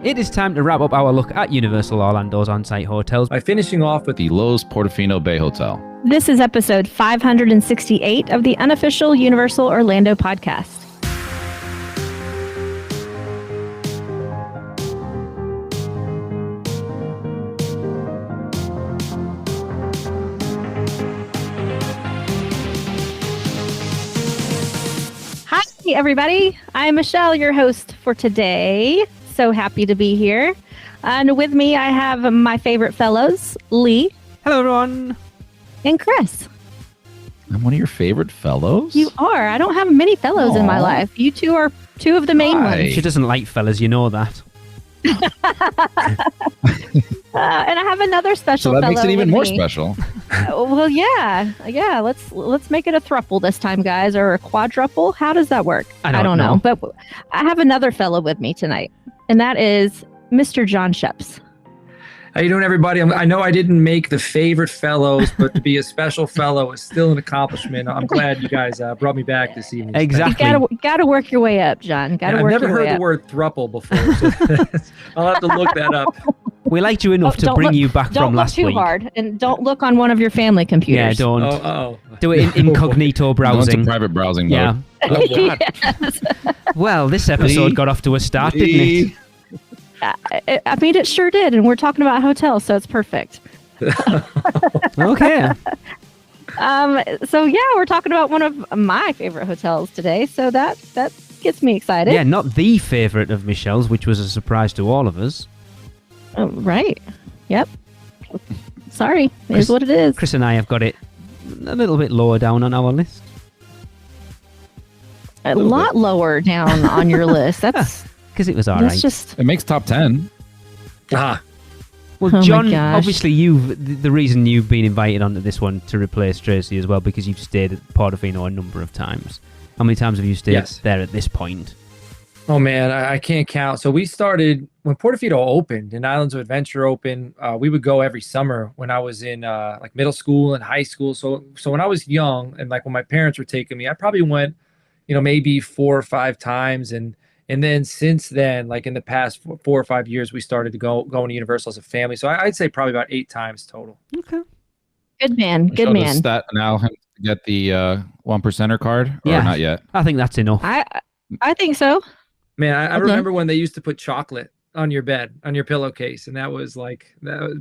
It is time to wrap up our look at Universal Orlando's on-site hotels by finishing off with the Lowe's Portofino Bay Hotel. This is episode 568 of the Unofficial Universal Orlando Podcast. Hi, everybody. I'm Michelle, your host for today. So happy to be here. And with me, I have my favorite fellows, Lee. Hello, everyone. And Chris. I'm one of your favorite fellows? You are. I don't have many fellows in my life. You two are two of the main ones. She doesn't like fellas, you know that. And I have another special fellow. So that makes it even more me. special. Well, yeah. Let's make it a thruple this time, guys, or a quadruple. How does that work? I don't know. But I have another fellow with me tonight, and that is Mr. John Sheps. How you doing, everybody? I know I didn't make the favorite fellows, but to be a special fellow is still an accomplishment. I'm glad you guys brought me back this evening. Exactly. You gotta work your way up, John. I've never heard the word thruple before, so I'll have to look that up. We liked you enough to bring you back from last week. Don't look too hard, and don't look on one of your family computers. Yeah, don't. Oh. Do it in incognito browsing. Go into private browsing yeah. mode. Oh, God. Yes. Well, this episode got off to a start, didn't it? I mean, it sure did, and we're talking about hotels, so it's perfect. Okay. So yeah, we're talking about one of my favorite hotels today, so that gets me excited. Yeah, not the favorite of Michelle's, which was a surprise to all of us. Right. Yep. Sorry, it is what it is. Chris and I have got it a little bit lower down on our list. A lot lower down on your list. That's because it was all right. It makes top 10. Ah. Well, John, obviously the reason you've been invited onto this one to replace Tracy as well, because you've stayed at Portofino a number of times. How many times have you stayed there at this point? Oh, man, I can't count. So we started when Portofino opened and Islands of Adventure opened. We would go every summer when I was in like middle school and high school. So when I was young and like when my parents were taking me, I probably went, maybe 4 or 5 times. And then since then, like in the past 4 or 5 years, we started to going to Universal as a family. So I'd say probably about 8 times total. Okay. Good man. Good man. Does that now get the 1%er card or not yet? I think that's enough. I think so. Man, I remember when they used to put chocolate on your bed, on your pillowcase, and that was like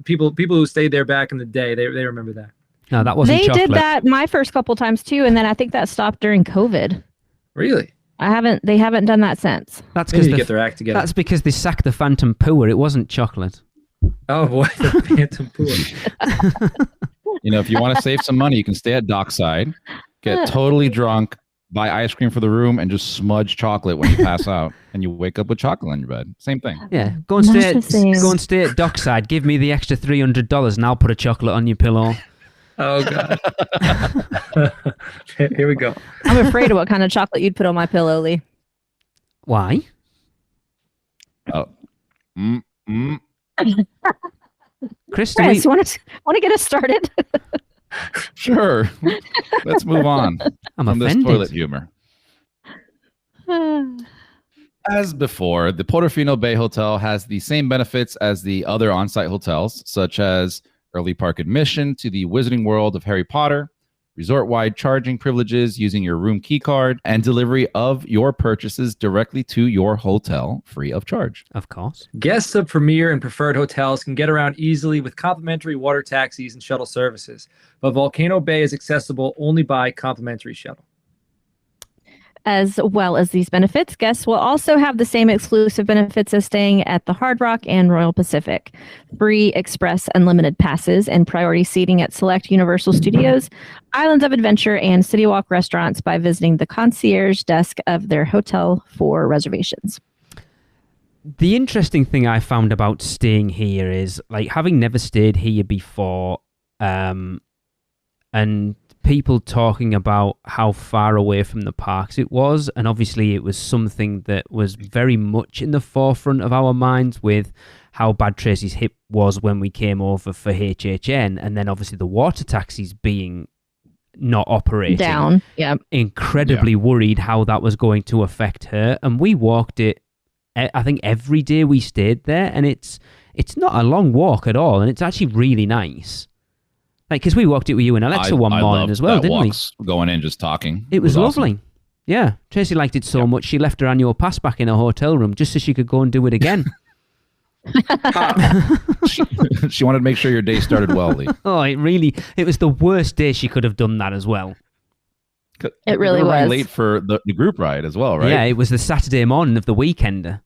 people who stayed there back in the day. They remember that. No, that wasn't chocolate. They did that my first couple times too, and then I think that stopped during COVID. Really? They haven't done that since. That's because they get their act together. That's because they sacked the Phantom Poor. It wasn't chocolate. Oh boy, the Phantom Poor. If you want to save some money, you can stay at Dockside, get totally drunk, buy ice cream for the room, and just smudge chocolate when you pass out, and you wake up with chocolate on your bed. Same thing. Yeah, go and stay at Dockside. Give me the extra $300, and I'll put a chocolate on your pillow. Oh God. Here we go. I'm afraid of what kind of chocolate you'd put on my pillow, Lee. Why? Oh. Chris, you want to get us started? Sure. Let's move on from this toilet humor. As before, the Portofino Bay Hotel has the same benefits as the other on-site hotels, such as early park admission to the Wizarding World of Harry Potter, resort-wide charging privileges using your room key card, and delivery of your purchases directly to your hotel free of charge. Of course. Guests of premier and preferred hotels can get around easily with complimentary water taxis and shuttle services, but Volcano Bay is accessible only by complimentary shuttle. As well as these benefits, guests will also have the same exclusive benefits as staying at the Hard Rock and Royal Pacific. Free express unlimited passes and priority seating at select Universal Studios, Islands of Adventure, and City Walk restaurants by visiting the concierge desk of their hotel for reservations. The interesting thing I found about staying here is, like, having never stayed here before, and people talking about how far away from the parks it was, and obviously it was something that was very much in the forefront of our minds with how bad Tracy's hip was when we came over for HHN, and then obviously the water taxis being not operating. Down, yeah. Incredibly worried how that was going to affect her, and we walked it I think every day we stayed there, and it's not a long walk at all, and it's actually really nice. Like, because we walked it with you and Alexa one morning as well, didn't we? Going in, just talking. It was lovely. Awesome. Yeah, Tracy liked it so much she left her annual pass back in her hotel room just so she could go and do it again. She wanted to make sure your day started well, Lee. Oh, it was the worst day she could have done that as well. It really we were was. late for the group ride as well, right? Yeah, it was the Saturday morning of the weekender.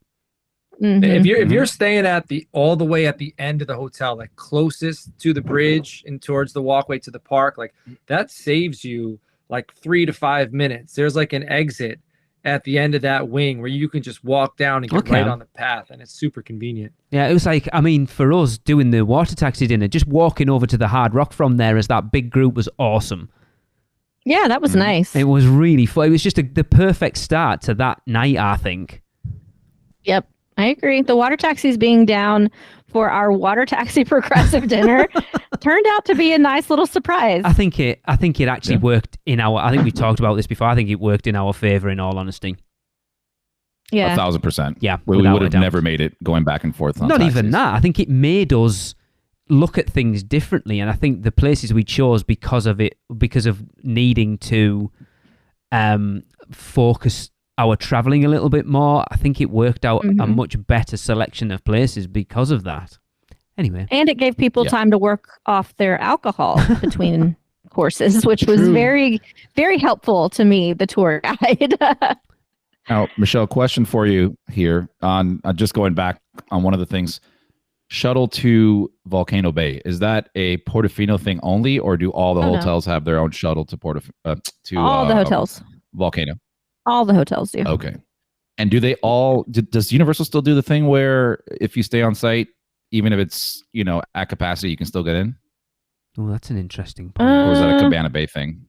Mhm. If you're staying all the way at the end of the hotel, like closest to the bridge and towards the walkway to the park, like that saves you like 3 to 5 minutes. There's like an exit at the end of that wing where you can just walk down and get right on the path, and it's super convenient. Yeah, it was like, I mean, for us doing the water taxi dinner, just walking over to the Hard Rock from there as that big group was awesome. Yeah, that was nice. It was really fun. It was just the perfect start to that night, I think. Yep, I agree. The water taxis being down for our water taxi progressive dinner turned out to be a nice little surprise. I think it actually worked I think we talked about this before. I think it worked in our favor, in all honesty. Yeah, 1,000%. Yeah, we without would a have doubt. never made it going back and forth on Not taxis. even that. I think it made us look at things differently, and I think the places we chose because of needing to focus our traveling a little bit more, I think it worked out a much better selection of places because of that. Anyway. And it gave people time to work off their alcohol between courses, which was very, very helpful to me, the tour guide. Now, Michelle, question for you here on just going back on one of the things. Shuttle to Volcano Bay, is that a Portofino thing only, or do all the hotels have their own shuttle to all the hotels? Volcano. All the hotels do. Okay. And do they all? Does Universal still do the thing where if you stay on site, even if it's at capacity, you can still get in? Oh, that's an interesting point. Or is that a Cabana Bay thing?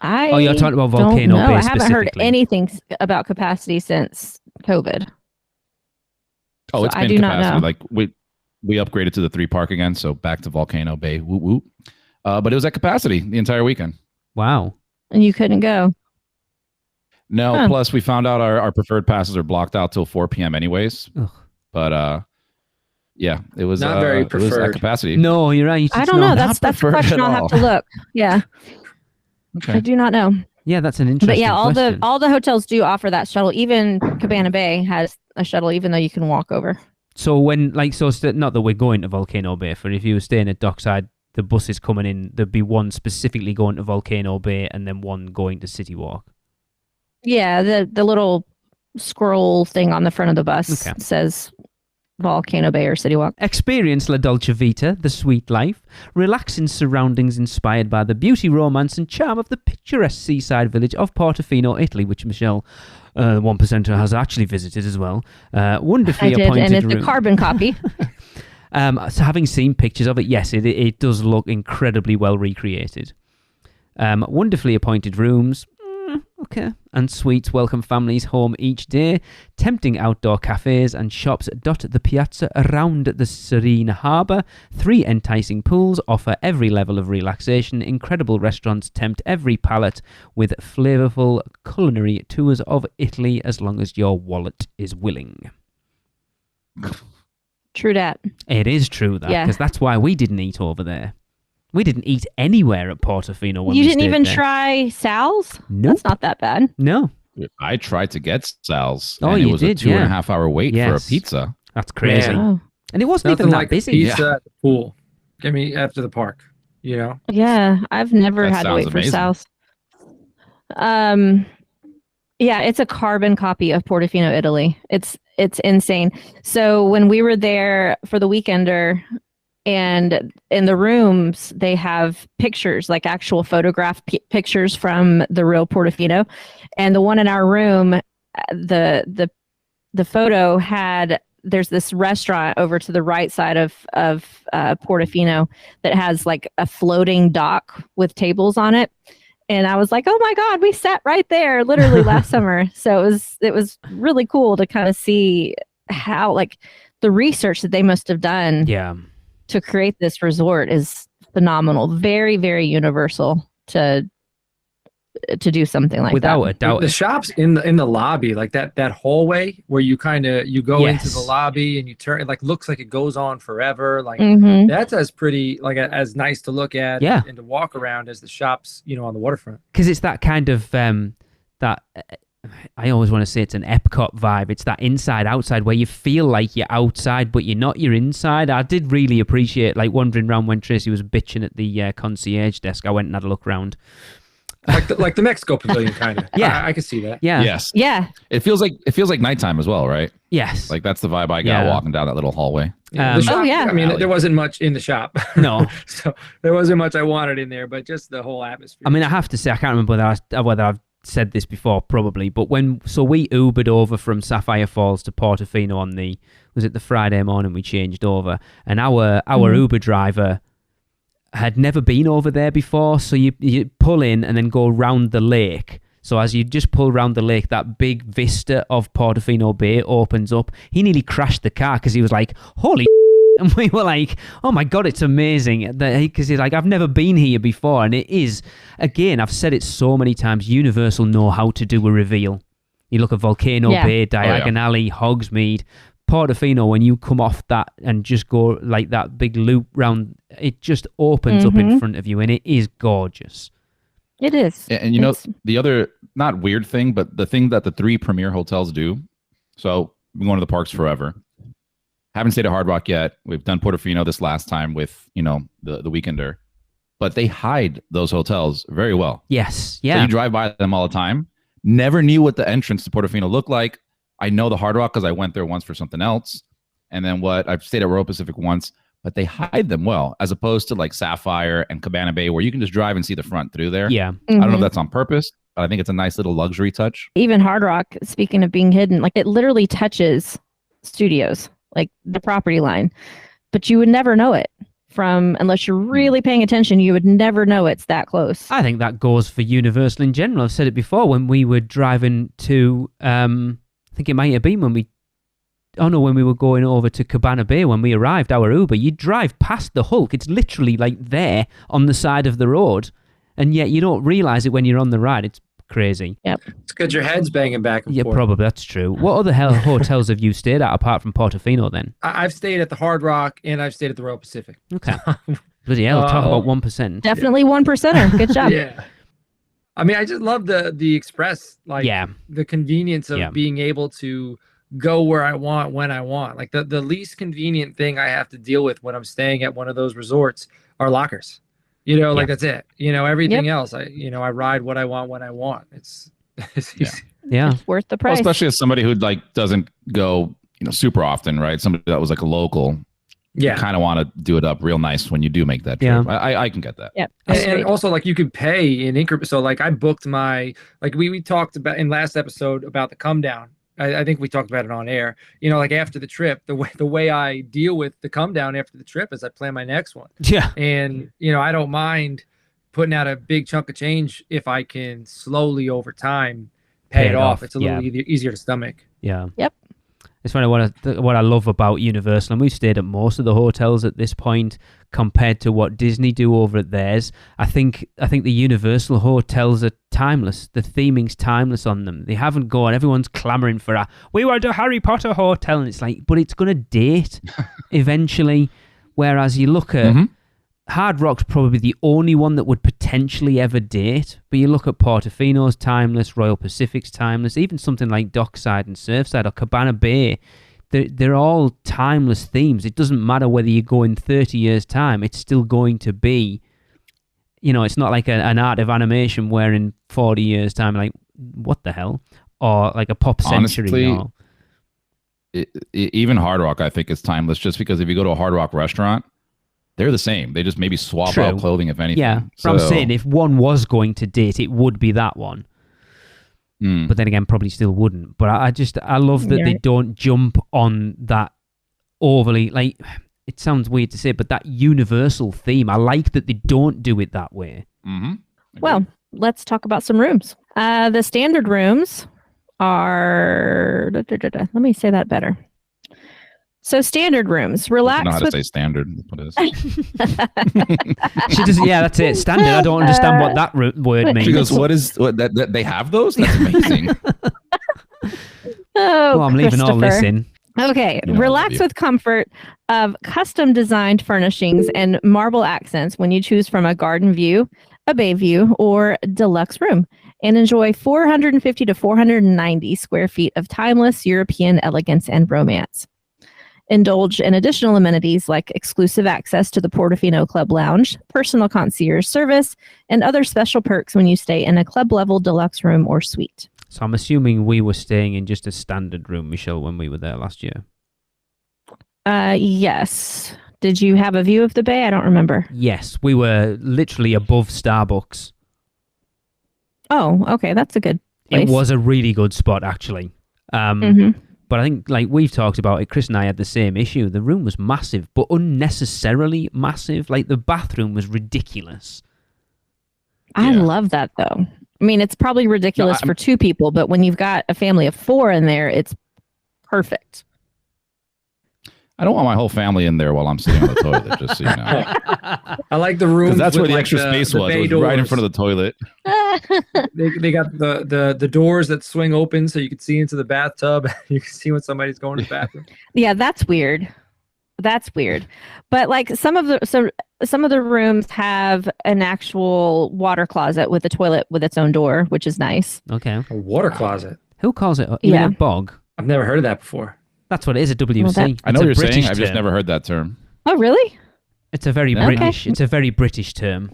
You're talking about Volcano Bay I haven't heard specifically. anything about capacity since COVID. Oh, So it's I been do not capacity. know. Like we upgraded to the 3 park again, so back to Volcano Bay. Whoop whoop. But it was at capacity the entire weekend. Wow. And you couldn't go. No, plus we found out our preferred passes are blocked out till 4 p.m. anyways. Ugh. But yeah, it was Not very it was at preferred. capacity. No, you're right. I It's don't know. not. That's a preferred question at I'll all. have to look. Yeah, Okay. I do not know. Yeah, that's an interesting But yeah, question. all the hotels do offer that shuttle. Even Cabana Bay has a shuttle, even though you can walk over. So not that we're going to Volcano Bay, for if you were staying at Dockside, the buses coming in, there'd be one specifically going to Volcano Bay and then one going to City Walk. Yeah, the little scroll thing on the front of the bus says Volcano Bay or City Walk. Experience La Dolce Vita, the sweet life. Relax in surroundings inspired by the beauty, romance and charm of the picturesque seaside village of Portofino, Italy, which Michelle, 1%er, has actually visited as well. Wonderfully I did, appointed and it's room. a carbon copy. So having seen pictures of it, yes, it does look incredibly well recreated. Wonderfully appointed rooms. Okay. And suites welcome families home each day. Tempting outdoor cafes and shops dot the piazza around the serene harbour. 3 enticing pools offer every level of relaxation. Incredible restaurants tempt every palate with flavourful culinary tours of Italy as long as your wallet is willing. True that. It is true, that, because that's why we didn't eat over there. We didn't eat anywhere at Portofino when You we didn't stayed even there. try Sal's? Nope. That's not that bad. No. I tried to get Sal's. Oh, and you it was did, a 2.5 hour wait for a Yes. pizza. That's crazy. Oh. And it wasn't Nothing even that like busy. pizza at the pool. Get me after the park. Yeah, I've never That had to sounds wait for amazing. Sal's. Yeah, it's a carbon copy of Portofino, Italy. It's insane. So when we were there for the weekender, and in the rooms they have pictures, like actual photograph pictures from the real Portofino, and the one in our room, the photo had, there's this restaurant over to the right side of Portofino that has like a floating dock with tables on it. And I was like, oh my God, we sat right there literally last summer. So it was really cool to kind of see how, like, the research that they must have done to create this resort is phenomenal. Very, very universal to to do something like Without that. a doubt. The shops in the lobby, like that hallway where you go into the lobby and you turn, it like looks like it goes on forever. Like that's as pretty, like as nice to look at and to walk around as the shops, on the waterfront. Because it's that kind of that I always want to say it's an Epcot vibe. It's that inside outside where you feel like you're outside but you're not, you're inside. I did really appreciate like wandering around when Tracy was bitching at the concierge desk. I went and had a look around. like the Mexico pavilion kind of. Yeah, I can see that. Yeah. Yes. Yeah. It feels like nighttime as well, right? Yes. Like that's the vibe I got walking down that little hallway. The shop, yeah. I mean, there wasn't much in the shop. No. So there wasn't much I wanted in there, but just the whole atmosphere. I mean, I have to say, I can't remember whether I've said this before, probably, but we Ubered over from Sapphire Falls to Portofino on the Friday morning we changed over, and our Uber driver had never been over there before, so you pull in and then go round the lake. So as you just pull round the lake, that big vista of Portofino Bay opens up. He nearly crashed the car because he was like, holy and we were like, oh my God, it's amazing. Because he's like, I've never been here before. And it is, again, I've said it so many times, Universal know how to do a reveal. You look at Volcano Bay, Diagon Alley, Hogsmeade, Portofino, when you come off that and just go like that big loop round, it just opens up in front of you and it is gorgeous. It is. And the other, not weird thing, but the thing that the 3 premier hotels do, so we've been going to the parks forever. Haven't stayed at Hard Rock yet. We've done Portofino this last time with, the Weekender. But they hide those hotels very well. Yes. Yeah. So you drive by them all the time. Never knew what the entrance to Portofino looked like. I know the Hard Rock because I went there once for something else. And then I've stayed at Royal Pacific once, but they hide them well, as opposed to like Sapphire and Cabana Bay, where you can just drive and see the front through there. Yeah. I don't know if that's on purpose, but I think it's a nice little luxury touch. Even Hard Rock, speaking of being hidden, like it literally touches studios, like the property line, but you would never know it unless you're really paying attention. You would never know it's that close. I think that goes for Universal in general. I've said it before when we were driving to, I think it might have been when we were going over to Cabana Bay when we arrived, our Uber, you drive past the Hulk. It's literally like there on the side of the road. And yet you don't realize it when you're on the ride. It's crazy. Yep. It's because your head's banging back and forth. Yeah, probably. That's true. What other hotels have you stayed at apart from Portofino then? I've stayed at the Hard Rock and I've stayed at the Royal Pacific. Okay. Bloody hell, talk about 1%. Definitely 1%er. Good job. Yeah. I mean, I just love the Express, like the convenience of being able to go where I want, when I want. Like the least convenient thing I have to deal with when I'm staying at one of those resorts are lockers. Like that's it. Everything else, I ride what I want when I want. It's easy. Yeah. It's worth the price. Well, especially as somebody who doesn't go, super often, right? Somebody that was like a local. Yeah. You kind of want to do it up real nice when you do make that trip. Yeah. I can get that. Yeah. And also like you could pay in increments. So like I booked we talked about in last episode about the come down. I think we talked about it on air. Like after the trip, the way I deal with the come down after the trip is I plan my next one. Yeah. And, I don't mind putting out a big chunk of change if I can slowly over time pay it off. It's a little easier to stomach. Yeah. Yep. It's funny what I love about Universal, and we've stayed at most of the hotels at this point compared to what Disney do over at theirs. I think the Universal hotels are timeless. The theming's timeless on them. They haven't gone. Everyone's clamoring for we want a Harry Potter hotel, and it's like, but it's going to date eventually. Whereas you look at Hard Rock's probably the only one that would potentially ever date. But you look at Portofino's timeless, Royal Pacific's timeless, even something like Dockside and Surfside or Cabana Bay. They're all timeless themes. It doesn't matter whether you go in 30 years' time. It's still going to be, it's not like an art of animation where in 40 years' time, like, what the hell? Or like a pop century. Honestly, even Hard Rock, I think, is timeless just because if you go to a Hard Rock restaurant, they're the same. They just maybe swap out clothing, if anything. Yeah, so I'm saying if one was going to date, it would be that one. But then again, probably still wouldn't. But I love that they don't jump on that overly, like, it sounds weird to say, but that Universal theme. I like that they don't do it that way. Mm-hmm. Well, let's talk about some rooms. The standard rooms are, let me say that better. So standard rooms, I don't know how relax to with say standard. What is? She just, yeah, that's it. Standard. I don't understand what that word means. She goes, "What is what? That they have those? That's amazing." Oh, Well, I'm leaving all this Christopher. in. Okay, You know, I love relax you. with comfort of custom designed furnishings and marble accents when you choose from a garden view, a bay view, or deluxe room, and enjoy 450 to 490 square feet of timeless European elegance and romance. Indulge in additional amenities like exclusive access to the Portofino Club Lounge, personal concierge service, and other special perks when you stay in a club level deluxe room or suite. So I'm assuming we were staying in just a standard room, Michelle, when we were there last year. Yes. Did you have a view of the bay? I don't remember. Yes, we were literally above Starbucks. Oh, okay. That's a good place. It was a really good spot, actually. Mhm. But I think, like we've talked about it, Chris and I had the same issue. The room was massive, but unnecessarily massive. Like, the bathroom was ridiculous. I Yeah. love that, though. I mean, it's probably ridiculous for two people, but when you've got a family of four in there, it's perfect. I don't want my whole family in there while I'm sitting on the toilet. Just so you know, I like the room. because that's where the extra space was. It was right in front of the toilet. They got the doors that swing open so you can see into the bathtub. You can see when somebody's going to the bathroom. Yeah, that's weird. That's weird. But like some of the rooms have an actual water closet with a toilet with its own door, which is nice. Okay. A water closet. Who calls it? You mean Yeah. a bog? I've never heard of that before. That's what it is, a WC. Well, that- I know It's a what you're saying. British I've just term. never heard that term. Oh, really? It's a very Okay. British. It's a very British term.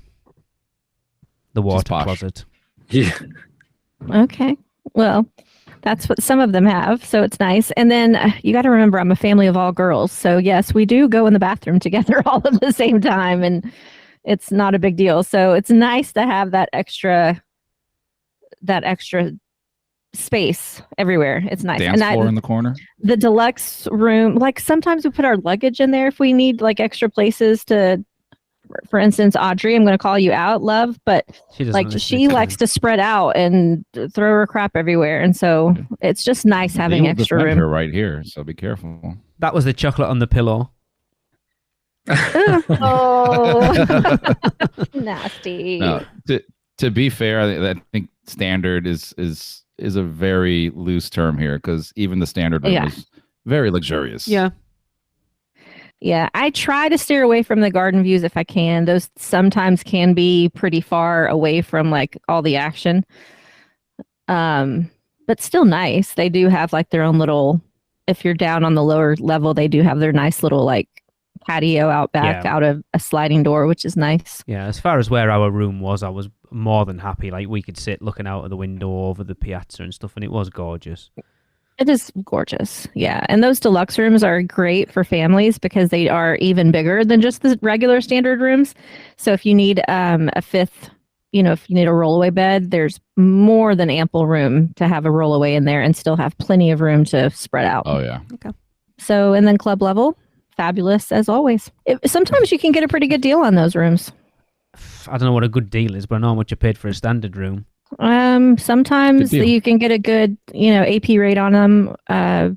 The water posh. closet. Yeah. Okay. Well, that's what some of them have, so it's nice. And then you got to remember, I'm a family of all girls, so yes, we do go in the bathroom together all at the same time, and it's not a big deal. So it's nice to have that extra space everywhere. It's nice. Dance And floor in the corner. the deluxe room, like sometimes we put our luggage in there if we need like extra places to. For instance, Audrey, I'm going to call you out, love, but She doesn't like listen she to likes me. to spread out and throw her crap everywhere, and so it's just nice having They will extra defend room. her right here, so be careful. That was the chocolate on the pillow. Oh, nasty. No, to be fair, I think standard is a very loose term here, because even the standard room Yeah. is very luxurious. Yeah. Yeah, I try to steer away from the garden views if I can. Those sometimes can be pretty far away from like all the action. But still nice. They do have like their own little, if you're down on the lower level, they do have their nice little like patio out back Yeah. out of a sliding door, which is nice. Yeah, as far as where our room was, I was more than happy. Like, we could sit looking out of the window over the piazza and stuff, and it was gorgeous. It is gorgeous. Yeah. And those deluxe rooms are great for families because they are even bigger than just the regular standard rooms. So if you need a fifth, if you need a rollaway bed, there's more than ample room to have a rollaway in there and still have plenty of room to spread out. Oh yeah. So, and then club level, fabulous as always. Sometimes you can get a pretty good deal on those rooms. I don't know what a good deal is, but I know how much I paid for a standard room. Sometimes Good deal. you can get a good, AP rate on them. And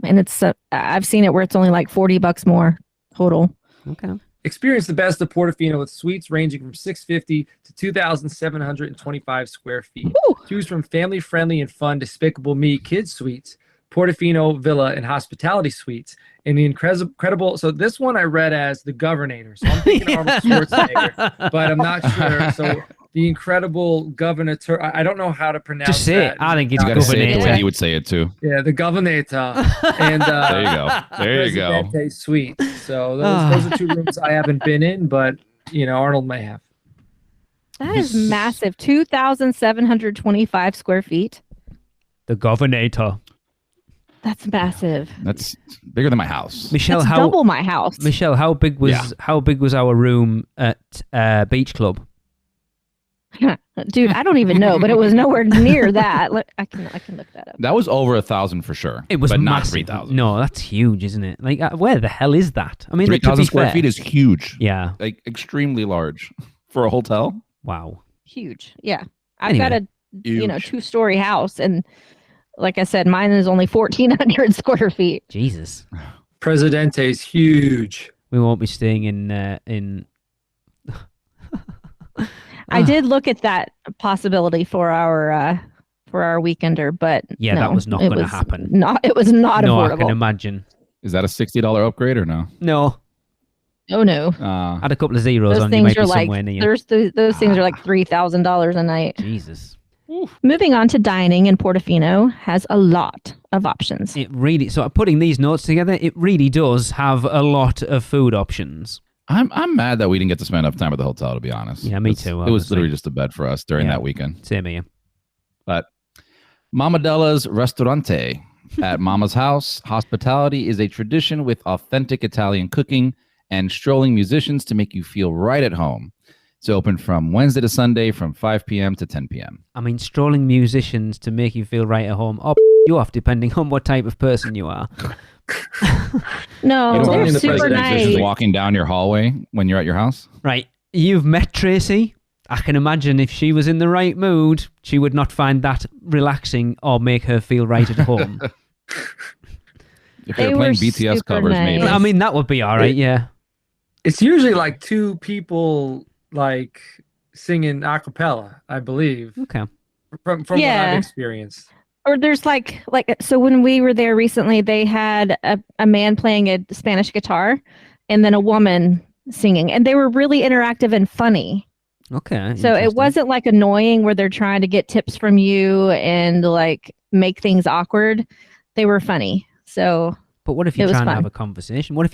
it's, I've seen it where it's only like $40 more total. Okay. Experience the best of Portofino with suites ranging from 650 to 2,725 square feet. Woo! Choose from family-friendly and fun Despicable Me kids suites, Portofino Villa and Hospitality suites, and the incredible. So this one I read as the Governator. So I'm thinking Arnold Schwarzenegger, but I'm not sure. So the incredible Governor. I don't know how to pronounce Just say that. it. I think it's You got to say it the way Governator. he would say it too. Yeah, the Governator. And There you go. There you go. Presidente suite. So those are two rooms I haven't been in, but Arnold may have. That is massive. 2,725 square feet. The Governator. That's massive. That's bigger than my house. Michelle, That's double my house. Michelle, how big was our room at Beach Club? Dude, I don't even know, but it was nowhere near that. I can look that up. That was over 1,000 for sure. It was but not massive. 3,000. No, that's huge, isn't it? Like, where the hell is that? I mean, to 3,000 be square fair- feet is huge. Yeah. Like extremely large for a hotel. Wow. Huge. Yeah. I've got a Huge. 2-story house, and like I said, mine is only 1,400 square feet. Jesus. Presidente's huge. We won't be staying in. I did look at that possibility for our weekender, but Yeah, no, that was not it going to was happen. It was not No, I affordable. can imagine. Is that a $60 upgrade or no? No, Oh no, add a couple of zeros those on. You things might are be like somewhere near. those things are like $3,000 a night. Jesus. Moving on to dining, and Portofino has a lot of options. It really. So putting these notes together, it really does have a lot of food options. I'm mad that we didn't get to spend enough time at the hotel, to be honest. Yeah, me It too, was honestly. literally just a bed for us during Yeah. that weekend. Same here. But Mamadella's Ristorante at Mama's house. Hospitality is a tradition with authentic Italian cooking and strolling musicians to make you feel right at home. It's open from Wednesday to Sunday from 5 p.m. to 10 p.m. I mean, strolling musicians to make you feel right at home, or you off, depending on what type of person you are. No, You don't they're want the super president musicians nice. walking down your hallway when you're at your house. Right. You've met Tracy. I can imagine if she was in the right mood, she would not find that relaxing or make her feel right at home. If They they're playing were BTS super covers, maybe. nice. I mean, that would be all right, yeah. It's usually like two people like singing a cappella, I believe, Okay. from what Yeah. I've experienced. Or there's like so when we were there recently, they had a man playing a Spanish guitar and then a woman singing, and they were really interactive and funny. Okay. So it interesting. wasn't like annoying where they're trying to get tips from you and like make things awkward. They were funny. So But what if it you're was trying to fun. have a conversation? What if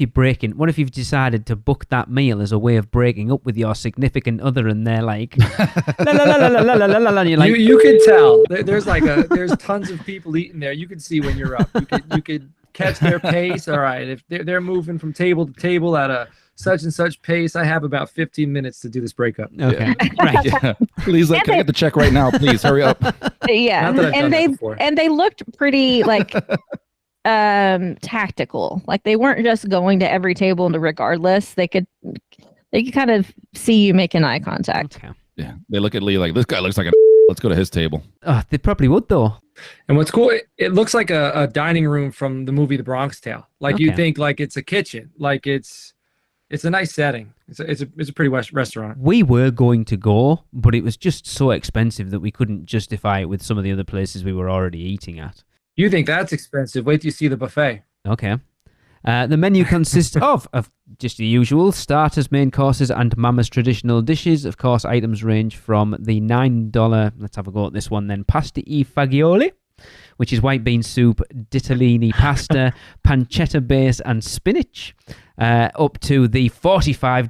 you've decided to book that meal as a way of breaking up with your significant other, and they're like, la la la la la la la la la, and you're like, You could tell. There's tons of people eating there. You can see when you're up. You could catch their pace. All right, if they're moving from table to table at a such and such pace, I have about 15 minutes to do this breakup. okay, right. Yeah. Please, can I get the check right now? Please, hurry up. yeah, Not that I've done and that before. they looked pretty like tactical. Like they weren't just going to every table and regardless. They could kind of see you making eye contact. Okay. Yeah, they look at Lee like, this guy looks like a. Let's go to his table. Oh, they probably would though. And what's cool, it looks like a dining room from the movie The Bronx Tale. Like you Okay. think like it's a kitchen. Like it's a nice setting. It's a pretty restaurant. We were going to go, but it was just so expensive that we couldn't justify it with some of the other places we were already eating at. You think that's expensive? Wait till you see the buffet. Okay. The menu consists of just the usual starters, main courses, and Mama's traditional dishes. Of course, items range from the $9, let's have a go at this one then, pasta e fagioli, which is white bean soup, ditalini pasta, pancetta base, and spinach, up to the $45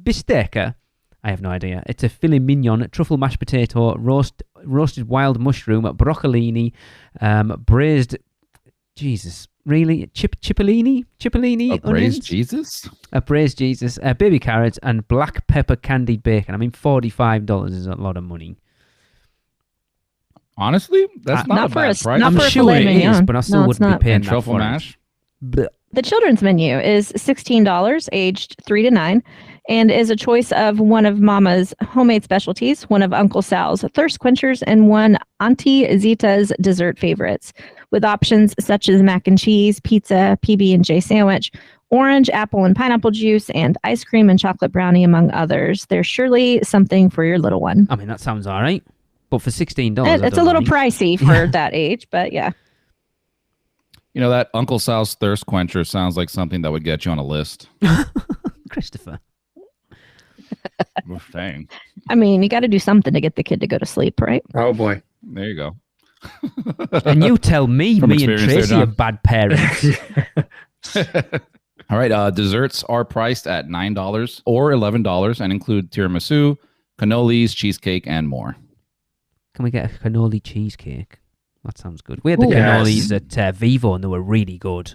bistecca. I have no idea. It's a filet mignon, truffle mashed potato, roasted wild mushroom, broccolini, braised... Jesus, really? Cipollini? A Onions? braised Jesus? A braised Jesus, baby carrots, and black pepper candied bacon. I mean, $45 is a lot of money. Honestly, that's not, not a for bad a- price. not I'm for a sure filet it is, mignon. but I still No, it's wouldn't not. be paying And that truffle for it. mash. Blech. The children's menu is $16, aged 3 to 9, and is a choice of one of Mama's homemade specialties, one of Uncle Sal's thirst quenchers, and one Auntie Zita's dessert favorites, with options such as mac and cheese, pizza, PB&J sandwich, orange, apple, and pineapple juice, and ice cream and chocolate brownie, among others. There's surely something for your little one. I mean, that sounds all right. But for $16, It's a little pricey for that age, but yeah. You know, that Uncle Sal's thirst quencher sounds like something that would get you on a list. Christopher. We're saying. I mean, you got to do something to get the kid to go to sleep, right? Oh boy. There you go. And you tell me, From me and experience there, Tracy are John. bad parents. All right. Desserts are priced at $9 or $11 and include tiramisu, cannolis, cheesecake, and more. Can we get a cannoli cheesecake? That sounds good. We had the Ooh. cannolis at Vivo, and they were really good.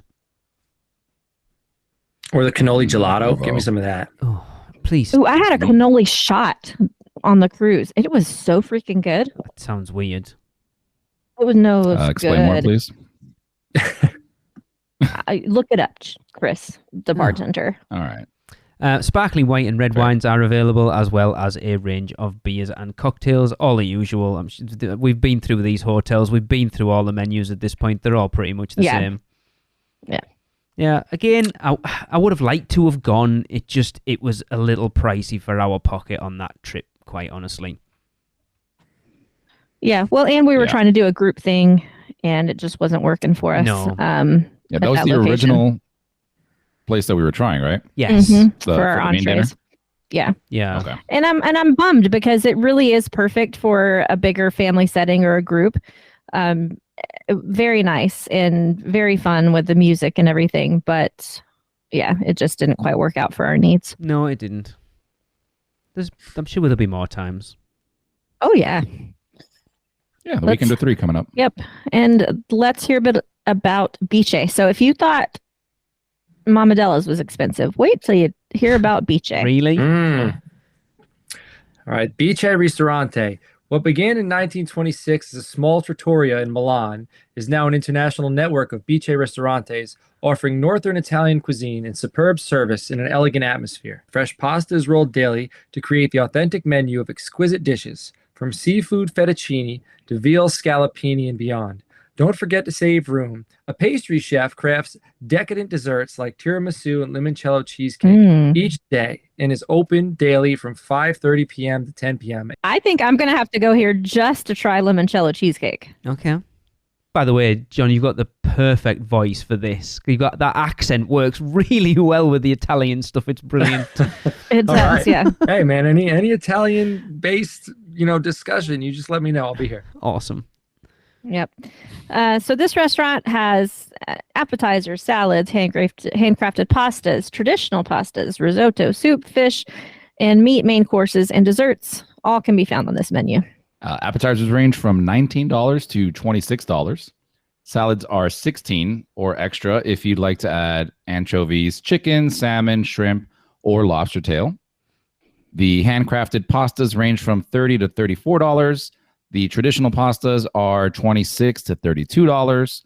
Or the cannoli gelato. Give me some of that. Oh, please. Ooh, I had a cannoli shot on the cruise. It was so freaking good. That sounds weird. It was no, it was Explain more, good. please. Look it up, Chris, the bartender. All right. Sparkling white and red Fair. wines are available, as well as a range of beers and cocktails. All the usual. We've been through these hotels. We've been through all the menus at this point. They're all pretty much the Yeah. same. Yeah. Yeah, again, I would have liked to have gone. It was a little pricey for our pocket on that trip, quite honestly. Yeah, well, and we were Yeah. trying to do a group thing, and it just wasn't working for us. No. Yeah, that was the location. original place that we were trying, right? Yes. For our the main dinner? entrees. Yeah. Yeah. Okay. And I'm bummed because it really is perfect for a bigger family setting or a group. Very nice and very fun with the music and everything, but yeah, it just didn't quite work out for our needs. No, it didn't. I'm sure there'll be more times. Oh yeah. Yeah, the weekend of 3 coming up. Yep. And let's hear a bit about Biche. So if you thought Mamadella's was expensive, wait till you hear about Biche. Really? All right, Biche Ristorante. What began in 1926 as a small trattoria in Milan is now an international network of Biche restaurantes offering northern Italian cuisine and superb service in an elegant atmosphere. Fresh pasta is rolled daily to create the authentic menu of exquisite dishes, from seafood fettuccine to veal scallopini and beyond. Don't forget to save room. A pastry chef crafts decadent desserts like tiramisu and limoncello cheesecake each day and is open daily from 5:30 p.m. to 10 p.m. I think I'm going to have to go here just to try limoncello cheesecake. Okay. By the way, John, you've got the perfect voice for this. You've got that accent works really well with the Italian stuff. It's brilliant. It All does, right. yeah. Hey man, any Italian-based discussion, you just let me know. I'll be here. Awesome. Yep. So this restaurant has appetizers, salads, handcrafted pastas, traditional pastas, risotto, soup, fish, and meat main courses, and desserts. All can be found on this menu. Appetizers range from $19 to $26. Salads are $16 or extra if you'd like to add anchovies, chicken, salmon, shrimp, or lobster tail. The handcrafted pastas range from $30 to $34. The traditional pastas are $26 to $32.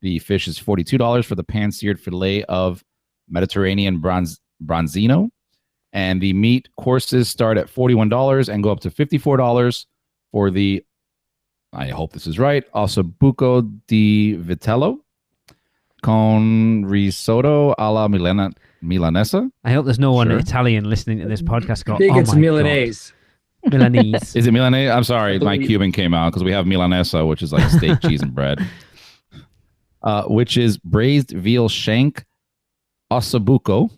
The fish is $42 for the pan-seared fillet of Mediterranean bronzino. And the meat courses start at $41 and go up to $54 for the, I hope this is right, ossobuco di vitello con risotto alla milanesa. I hope there's no one Sure. Italian listening to this podcast I going, think oh it's my Milanese. God. Milanese. Is it Milanese? I'm sorry, my believe- Cuban came out because we have milanesa, which is like steak, cheese, and bread, which is braised veal shank, ossobuco,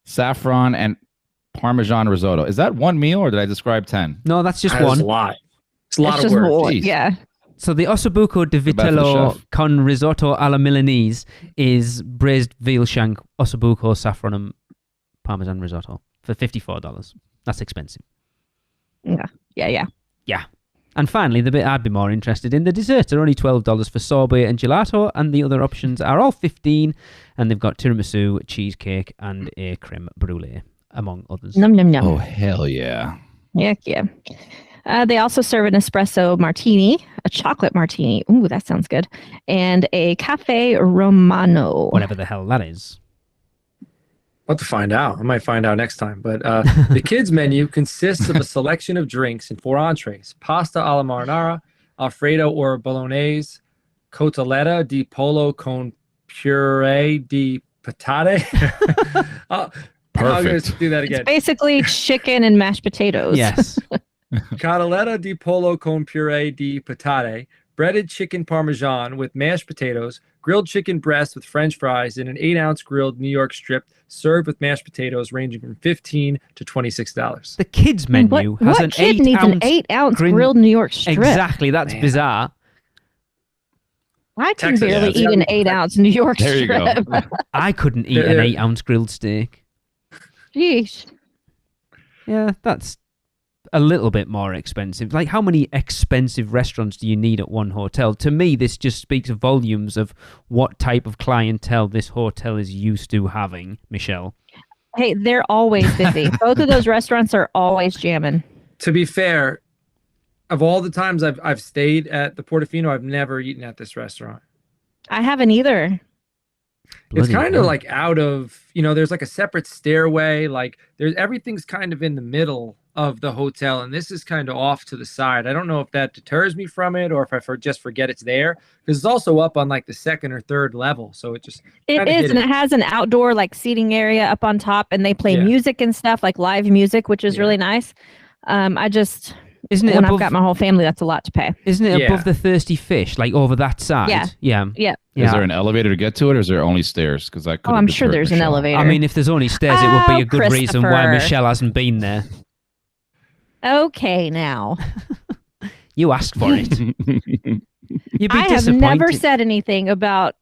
saffron, and Parmesan risotto. Is that one meal or did I describe 10? No, that's just That's one. a lot. It's a lot It's of just work. one, Jeez. yeah. So the ossobuco di bad for the vitello chef. con risotto alla milanese is braised veal shank, ossobuco, saffron, and Parmesan risotto for $54. That's expensive. Yeah. And finally, the bit I'd be more interested in, the desserts are only $12 for sorbet and gelato, and the other options are all $15, and they've got tiramisu, cheesecake, and a creme brulee, among others. Num num num. Oh, hell yeah. Heck yeah. They also serve an espresso martini, a chocolate martini. Ooh, that sounds good. And a cafe romano. Whatever the hell that is. What to find out? I might find out next time. But the kids' menu consists of a selection of drinks and 4 entrees: pasta alla marinara, Alfredo or bolognese, cotoletta di pollo con puree di patate. I'm going Perfect. to do that It's again. basically chicken and mashed potatoes. Yes. Cotoletta di pollo con puree di patate, breaded chicken parmesan with mashed potatoes, grilled chicken breast with French fries, and an 8-ounce grilled New York strip served with mashed potatoes ranging from $15 to $26. The kids' menu has what an kid 8 needs an ounce 8-ounce grin- grilled New York strip? Exactly, that's Man. bizarre. I can Texas. barely Yeah. eat an 8-ounce New York There you go. strip. I couldn't eat an 8-ounce grilled steak. Jeez. Yeah, that's a little bit more expensive. Like, how many expensive restaurants do you need at one hotel? To me, this just speaks volumes of what type of clientele this hotel is used to having, Michelle. Hey, they're always busy. Both of those restaurants are always jamming. To be fair, of all the times I've stayed at the Portofino, I've never eaten at this restaurant. I haven't either. It's Bloody kind of hell. like out of, there's like a separate stairway. Like everything's kind of in the middle of the hotel, and this is kind of off to the side. I don't know if that deters me from it or if I just forget it's there, because it's also up on like the second or third level. So it is, and it has an outdoor like seating area up on top, and they play music and stuff, like live music, which is really nice. I just isn't it when above, I've got my whole family, that's a lot to pay. Isn't it above the Thirsty Fish, like over that side? Yeah. Is there an elevator to get to it, or is there only stairs? Because I I'm sure there's an elevator. I mean, if there's only stairs, it would be a good reason why Michelle hasn't been there. Okay, now. You asked for it. You'd be I have never said anything about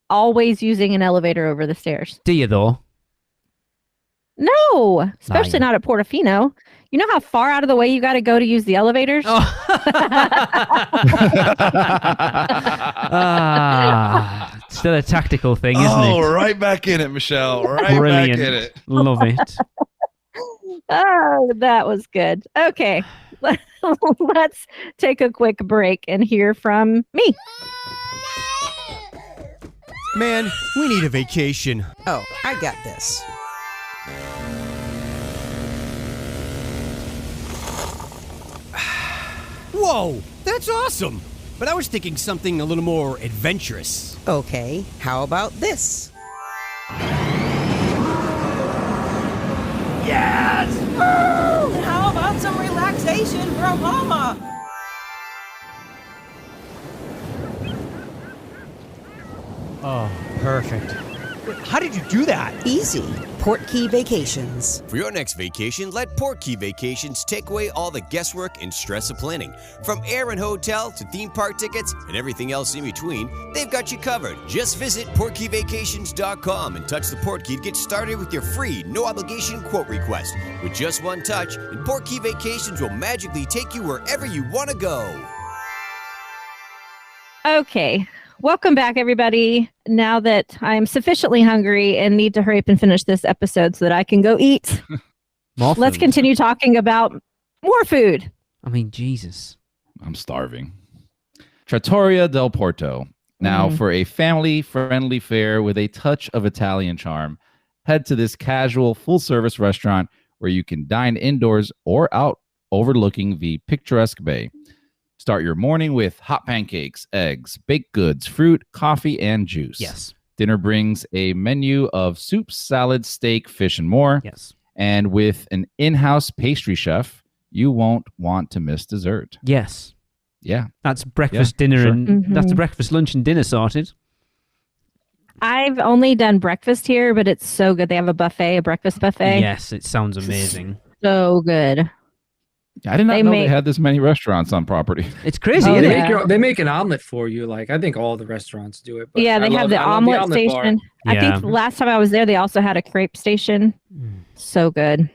always using an elevator over the stairs. Do you, though? No, especially not at Portofino. You know how far out of the way you got to go to use the elevators? Still a tactical thing, isn't it? Oh, right back in it, Michelle. Right Brilliant. back in it. Love it. Oh, that was good. Okay, let's take a quick break and hear from me. Man, we need a vacation. Oh, I got this. Whoa, that's awesome. But I was thinking something a little more adventurous. Okay, how about this? Yes! And how about some relaxation from Mama? Oh, perfect. How did you do that? Easy. PortKey Vacations. For your next vacation, let PortKey Vacations take away all the guesswork and stress of planning. From air and hotel to theme park tickets and everything else in between, they've got you covered. Just visit PortKeyVacations.com and touch the PortKey to get started with your free, no-obligation quote request. With just one touch, and PortKey Vacations will magically take you wherever you want to go. Okay. Welcome back, everybody. Now that I'm sufficiently hungry and need to hurry up and finish this episode so that I can go eat, let's continue talking about more food. I mean, Jesus. I'm starving. Trattoria del Porto. Now, for a family-friendly fare with a touch of Italian charm, head to this casual, full-service restaurant where you can dine indoors or out overlooking the picturesque bay. Start your morning with hot pancakes, eggs, baked goods, fruit, coffee, and juice. Yes. Dinner brings a menu of soups, salads, steak, fish, and more. Yes. And with an in-house pastry chef, you won't want to miss dessert. Yes. Yeah. That's breakfast, dinner, and that's the breakfast, lunch, and dinner sorted. I've only done breakfast here, but it's so good. They have a breakfast buffet. Yes, it sounds amazing. So good. I did not know they had this many restaurants on property. It's crazy, isn't it? They make an omelet for you. Like, I think all the restaurants do it. But yeah, they have the omelet station. I think last time I was there, they also had a crepe station. So good.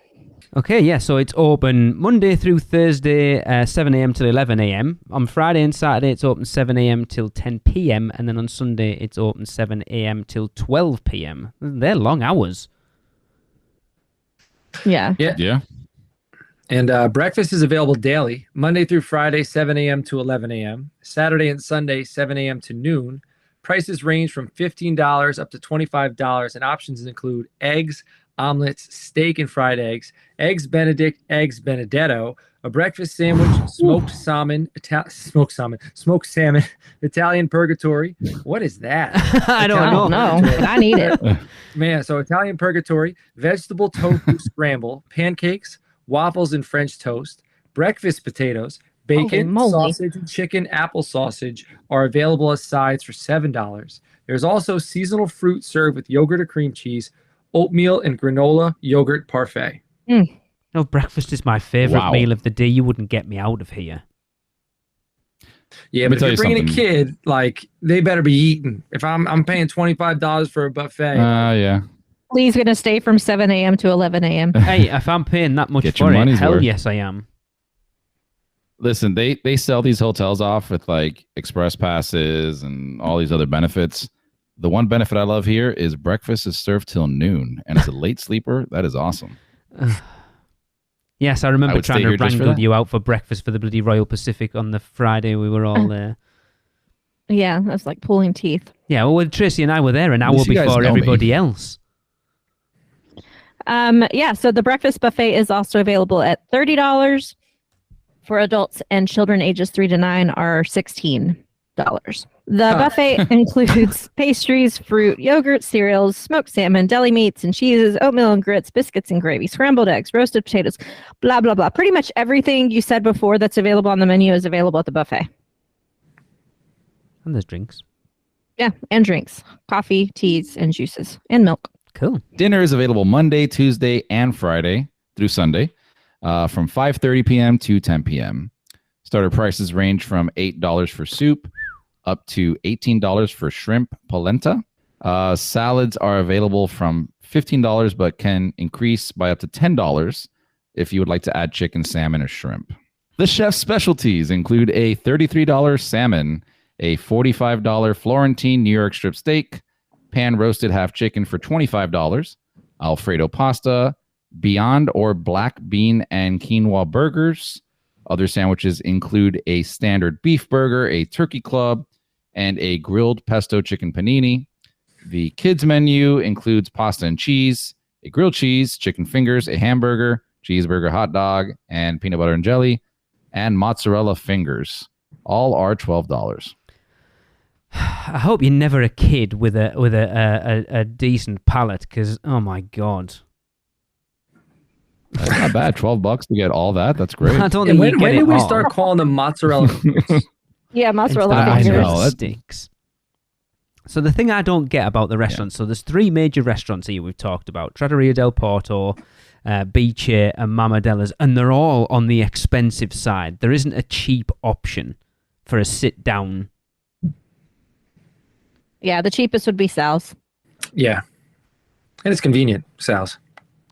Okay, yeah, so it's open Monday through Thursday, 7 a.m. till 11 a.m. On Friday and Saturday, it's open 7 a.m. till 10 p.m. And then on Sunday, it's open 7 a.m. till 12 p.m. They're long hours. Yeah. Yeah. And breakfast is available daily, Monday through Friday, 7 a.m. to 11 a.m., Saturday and Sunday, 7 a.m. to noon. Prices range from $15 up to $25, and options include eggs, omelets, steak and fried eggs, eggs Benedict, eggs Benedetto, a breakfast sandwich, smoked salmon, Italian purgatory. What is that? I don't know. I need it. Man, so Italian purgatory, vegetable tofu scramble, pancakes, waffles and French toast, breakfast potatoes, bacon, sausage, and chicken apple sausage are available as sides for $7. There's also seasonal fruit served with yogurt or cream cheese, oatmeal and granola yogurt parfait. No, breakfast is my favorite meal of the day. You wouldn't get me out of here. Yeah, but if you're bringing a kid, like, they better be eating. If I'm paying $25 for a buffet. Yeah. Lee's going to stay from 7 a.m. to 11 a.m. Hey, if I'm paying that much for it, hell yes, I am. Listen, they sell these hotels off with like express passes and all these other benefits. The one benefit I love here is breakfast is served till noon, and as a late sleeper, that is awesome. Yes, I remember trying to wrangle you out for breakfast for the bloody Royal Pacific on the Friday we were all there. Yeah, that's like pulling teeth. Yeah, well, Tracy and I were there an hour before everybody else. So the breakfast buffet is also available at $30 for adults, and children ages 3 to 9 are $16. The buffet includes pastries, fruit, yogurt, cereals, smoked salmon, deli meats and cheeses, oatmeal and grits, biscuits and gravy, scrambled eggs, roasted potatoes, blah, blah, blah. Pretty much everything you said before that's available on the menu is available at the buffet. And there's drinks. Yeah, and drinks, coffee, teas, and juices, and milk. Cool. Dinner is available Monday, Tuesday, and Friday through Sunday from 5:30 p.m. to 10 p.m. Starter prices range from $8 for soup up to $18 for shrimp polenta. Salads are available from $15 but can increase by up to $10 if you would like to add chicken, salmon, or shrimp. The chef's specialties include a $33 salmon, a $45 Florentine New York strip steak, pan roasted half chicken for $25, Alfredo pasta, Beyond or black bean and quinoa burgers. Other sandwiches include a standard beef burger, a turkey club, and a grilled pesto chicken panini. The kids menu includes pasta and cheese, a grilled cheese, chicken fingers, a hamburger, cheeseburger, hot dog, and peanut butter and jelly, and mozzarella fingers. All are $12. I hope you're never a kid with a decent palate, because oh my god, that's not bad. $12 to get all that. That's great. I don't think when when did we start calling them mozzarella fingers? Yeah, mozzarella I fingers. know. That stinks. So the thing I don't get about the restaurants, so there's 3 major restaurants here we've talked about: Trattoria del Porto, Biche, and Mamadella's, and they're all on the expensive side. There isn't a cheap option for a sit-down. Yeah, the cheapest would be Sal's. Yeah. And it's convenient, Sal's.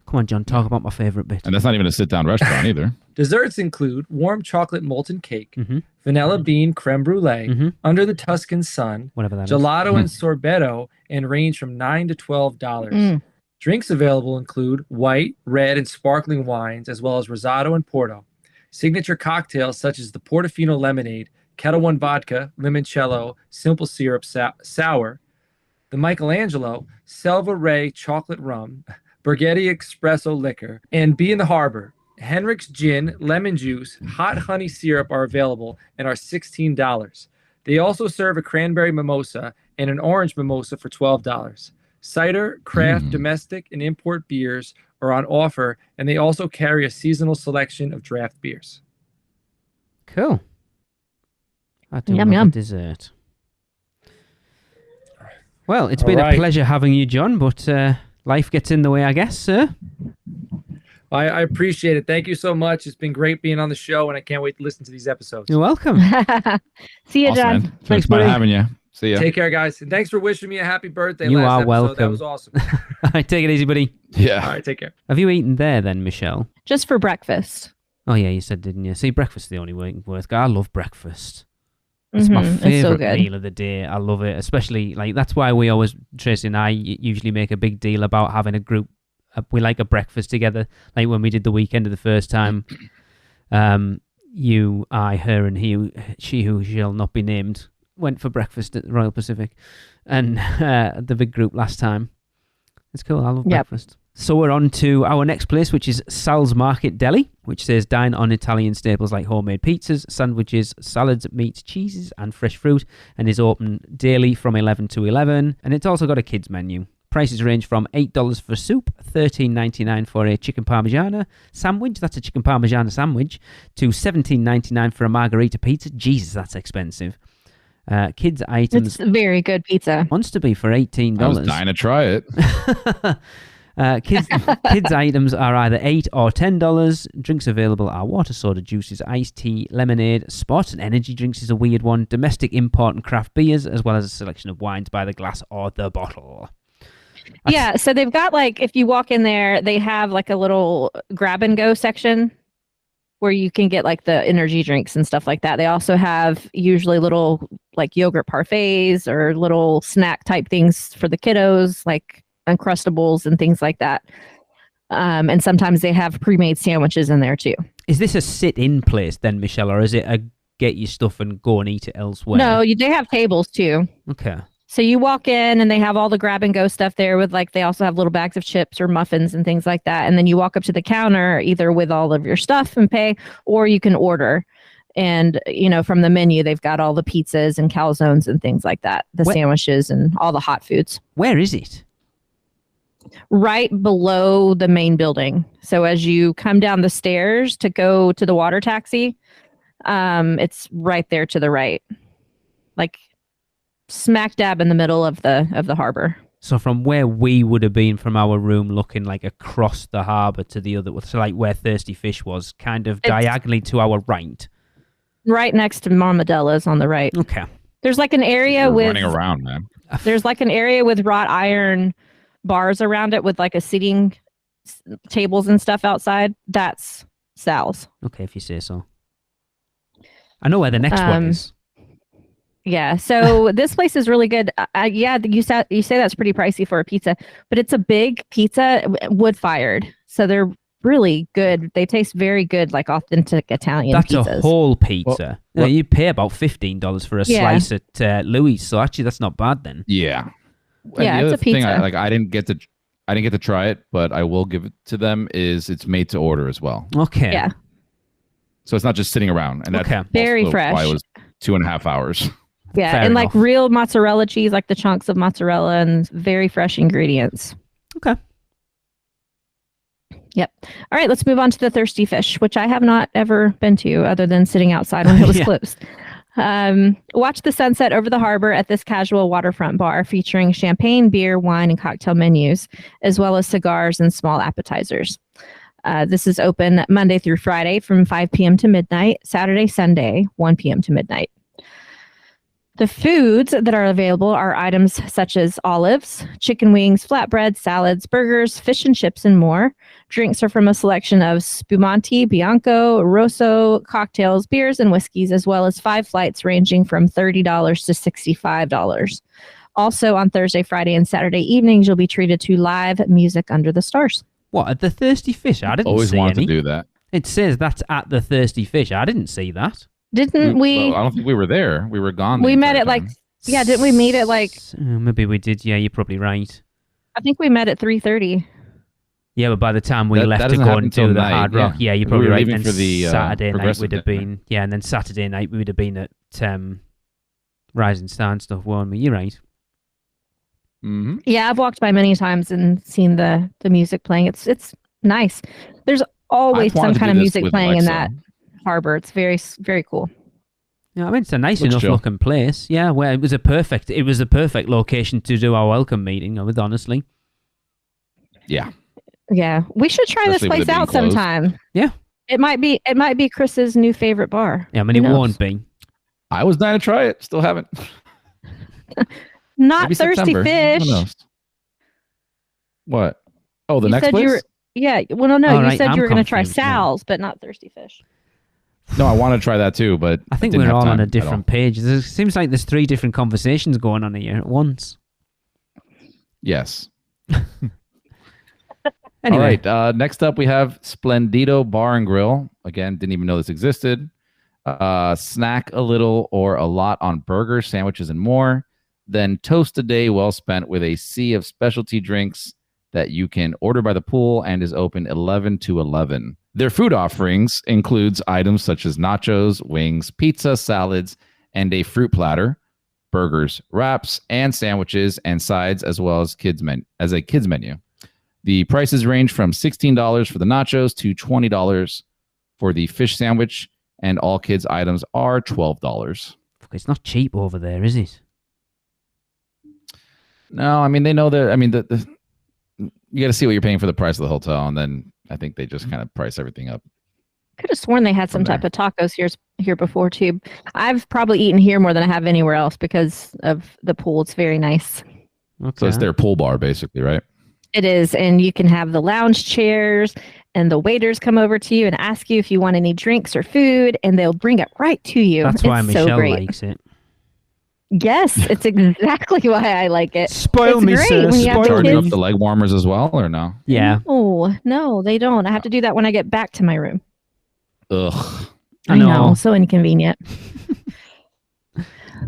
Come on, John, talk about my favourite bit. And that's not even a sit-down restaurant either. Desserts include warm chocolate molten cake, Mm-hmm. vanilla bean creme brulee, Mhm. under the Tuscan sun, Whatever that is. gelato and sorbetto, and range from $9 to $12. Drinks available include white, red, and sparkling wines, as well as Rosado and Porto. Signature cocktails such as the Portofino lemonade, Kettle One vodka, limoncello, simple syrup sour, the Michelangelo, Selva Ray chocolate rum, Borghetti espresso liquor, and Be in the Harbor. Henrik's gin, lemon juice, hot honey syrup are available and are $16. They also serve a cranberry mimosa and an orange mimosa for $12. Cider, craft, domestic, and import beers are on offer, and they also carry a seasonal selection of draft beers. Cool. I do Yum, love yum. a dessert. Well, it's been All right. a pleasure having you, John, but life gets in the way, I guess, sir. I appreciate it. Thank you so much. It's been great being on the show, and I can't wait to listen to these episodes. You're welcome. See you, Awesome, John. man. Thanks, Thanks, buddy. buddy. Having you. See ya. Take care, guys. And thanks for wishing me a happy birthday You last are episode. welcome. That was awesome. All right, take it easy, buddy. Yeah. All right, take care. Have you eaten there then, Michelle? Just for breakfast. Oh, yeah, you said, didn't you? See, breakfast is the only way worth. I love breakfast. It's my It's so favourite good. meal of the day. I love it, especially, like, that's why we always, Tracy and I usually make a big deal about having a group. We like a breakfast together. Like when we did the weekend of the first time, you, I, her, and she who shall not be named went for breakfast at the Royal Pacific, and the big group last time. It's cool. I love Yep. breakfast. So we're on to our next place, which is Sal's Market Deli, which says dine on Italian staples like homemade pizzas, sandwiches, salads, meats, cheeses, and fresh fruit, and is open daily from 11 to 11. And it's also got a kids menu. Prices range from $8 for soup, $13.99 for a chicken parmigiana sandwich, that's a chicken parmigiana sandwich, to $17.99 for a margarita pizza. Jesus, that's expensive. Kids items It's very good pizza. wants to be for $18. I was dying to try it. Kids items are either $8 or $10. Drinks available are water, soda, juices, iced tea, lemonade, sports and energy drinks is a weird one, domestic import and craft beers, as well as a selection of wines by the glass or the bottle. Yeah, so they've got like, if you walk in there, they have like a little grab and go section where you can get like the energy drinks and stuff like that. They also have usually little like yogurt parfaits or little snack type things for the kiddos, like Uncrustables and things like that. And sometimes they have pre-made sandwiches in there too. Is this a sit-in place then, Michelle, or is it a get your stuff and go and eat it elsewhere? No, they have tables too. Okay. So you walk in and they have all the grab and go stuff there with they also have little bags of chips or muffins and things like that. And then you walk up to the counter either with all of your stuff and pay, or you can order. And, from the menu, they've got all the pizzas and calzones and things like that, the sandwiches and all the hot foods. Where is it? Right below the main building. So as you come down the stairs to go to the water taxi, it's right there to the right. Smack dab in the middle of the harbor. So from where we would have been from our room looking across the harbour to the other, so where Thirsty Fish was, kind of diagonally to our right. Right next to Marmadella's on the right. Okay. There's an area with running around, man. There's an area with wrought iron bars around it with a seating tables and stuff outside. That's Sal's. Okay, if you say so. I know where the next one is. Yeah, so this place is really good. You say that's pretty pricey for a pizza, but it's a big pizza, wood fired. So they're really good. They taste very good, authentic Italian pizzas. That's a whole pizza. You pay about $15 for a slice at Louis. So actually, that's not bad then. Yeah. Yeah, it's a pizza. I didn't get to try it, but I will give it to them. Is it's made to order as well. Okay. Yeah. So it's not just sitting around, and that's very fresh. Why it was 2.5 hours. Yeah, Fair and enough. real mozzarella cheese, the chunks of mozzarella, and very fresh ingredients. Okay. Yep. All right, let's move on to the Thirsty Fish, which I have not ever been to other than sitting outside when it was closed. Watch the sunset over the harbor at this casual waterfront bar featuring champagne, beer, wine, and cocktail menus, as well as cigars and small appetizers. This is open Monday through Friday from 5 p.m. to midnight, Saturday, Sunday, 1 p.m. to midnight. The foods that are available are items such as olives, chicken wings, flatbread, salads, burgers, fish and chips, and more. Drinks are from a selection of Spumante, Bianco, Rosso, cocktails, beers, and whiskeys, as well as 5 flights ranging from $30 to $65. Also, on Thursday, Friday, and Saturday evenings, you'll be treated to live music under the stars. What, at the Thirsty Fish? I didn't Always see wanted any. to do that. It says that's at the Thirsty Fish. I didn't see that. Didn't we? Well, I don't think we were there. We were gone. We met at didn't we meet at maybe we did. Yeah, you're probably right. I think we met at 3:30. Yeah, but by the time we left to doesn't go happen and till do the night, Hard Rock, yeah. you're We probably were right. leaving And for the, Saturday night Progressive would have dinner. been, and then Saturday night we would have been at Rising Star and stuff, weren't we? You're right. Mm-hmm. Yeah, I've walked by many times and seen the music playing. It's nice. There's always some kind of music playing in that harbor. It's very, very cool. Yeah, I mean, it's a nice Looks enough chill. looking place. Yeah, where it was a perfect location to do our welcome meeting with, honestly. Yeah. Yeah, we should try Especially this with place it being out closed. sometime. Yeah. It might be Chris's new favorite bar. Yeah, I mean, Who it knows? won't be. I was dying to try it. Still haven't. Not Maybe Thirsty September. Fish. Who knows? What? Oh, the You next said place? you were. Yeah, well, no, All you right, said I'm you were going to try confused now. Sal's, but not Thirsty Fish. No, I want to try that too, but I think didn't we're have all time on a at all. different page. It seems like there's 3 different conversations going on here at once. Yes. Anyway, All right. Next up, we have Splendido Bar and Grill. Again, didn't even know this existed. Snack a little or a lot on burgers, sandwiches, and more. Then toast a day well spent with a sea of specialty drinks that you can order by the pool and is open 11 to 11. Their food offerings includes items such as nachos, wings, pizza, salads, and a fruit platter, burgers, wraps, and sandwiches and sides, as well as a kids menu. The prices range from $16 for the nachos to $20 for the fish sandwich, and all kids items are $12. it's not cheap over there, is it? No, I mean they know that. I mean you got to see what you're paying for the price of the hotel, and then I think they just kind of price everything up. Could have sworn they had some From type of tacos here before too. I've probably eaten here more than I have anywhere else because of the pool. It's very nice. Okay. So it's their pool bar, basically, right? It is, and you can have the lounge chairs, and the waiters come over to you and ask you if you want any drinks or food, and they'll bring it right to you. That's why It's Michelle so great. likes it. Yes, it's exactly why I like it. Spoil It's me, great sir. when you have Spoil Charging me. up the leg warmers as well, or no? Yeah. Oh, no, they don't. I have to do that when I get back to my room. Ugh. I know. So inconvenient.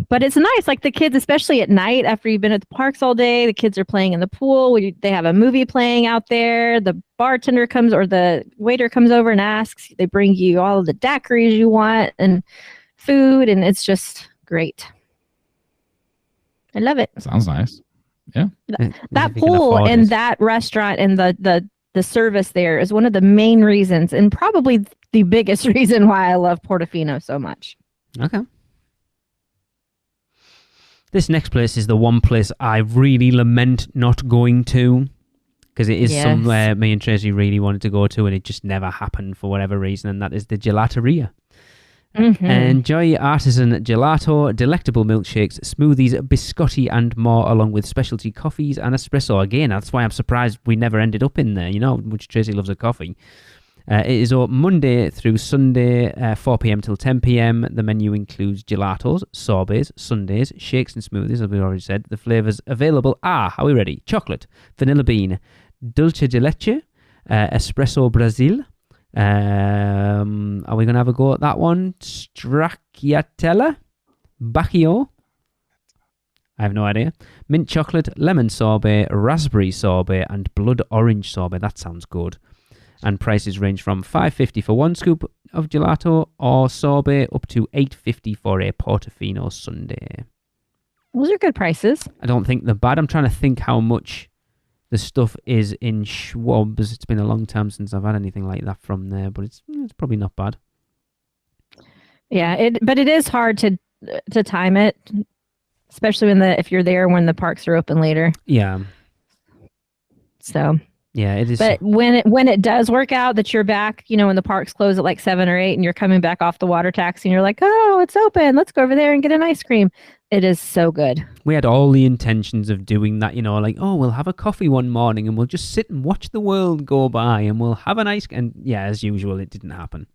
But it's nice. Like the kids, especially at night after you've been at the parks all day, the kids are playing in the pool. They have a movie playing out there. The bartender comes or the waiter comes over and asks. They bring you all of the daiquiris you want and food. And it's just great. I love it. Sounds nice. Yeah. That pool and that restaurant and the service there is one of the main reasons and probably the biggest reason why I love Portofino so much. Okay. This next place is the one place I really lament not going to, because it is somewhere me and Tracy really wanted to go to and it just never happened for whatever reason, and that is the Gelateria. Enjoy artisan gelato, delectable milkshakes, smoothies, biscotti and more, along with specialty coffees and espresso. Again, that's why I'm surprised we never ended up in there, which Tracy loves a coffee. It is open Monday through Sunday, 4 p.m. till 10 p.m. The menu includes gelatos, sorbets, sundaes, shakes and smoothies, as we already said. The flavours available are, are we ready? Chocolate, vanilla bean, dulce de leche, espresso Brazil. Are we going to have a go at that one? Stracciatella, Bacchio. I have no idea. Mint chocolate, lemon sorbet, raspberry sorbet, and blood orange sorbet. That sounds good. And prices range from $5.50 for one scoop of gelato or sorbet up to $8.50 for a Portofino sundae. Those are good prices. I don't think they're bad. I'm trying to think how much the stuff is in Schwab's. It's been a long time since I've had anything like that from there, but it's probably not bad. Yeah, but it is hard to time it, especially if you're there when the parks are open later. Yeah. So. Yeah, it is. But when it does work out that you're back, when the parks close at like 7 or 8 and you're coming back off the water taxi and you're like, oh, it's open. Let's go over there and get an ice cream. It is so good. We had all the intentions of doing that, like, oh, we'll have a coffee one morning and we'll just sit and watch the world go by and we'll have an ice cream. And yeah, as usual, it didn't happen.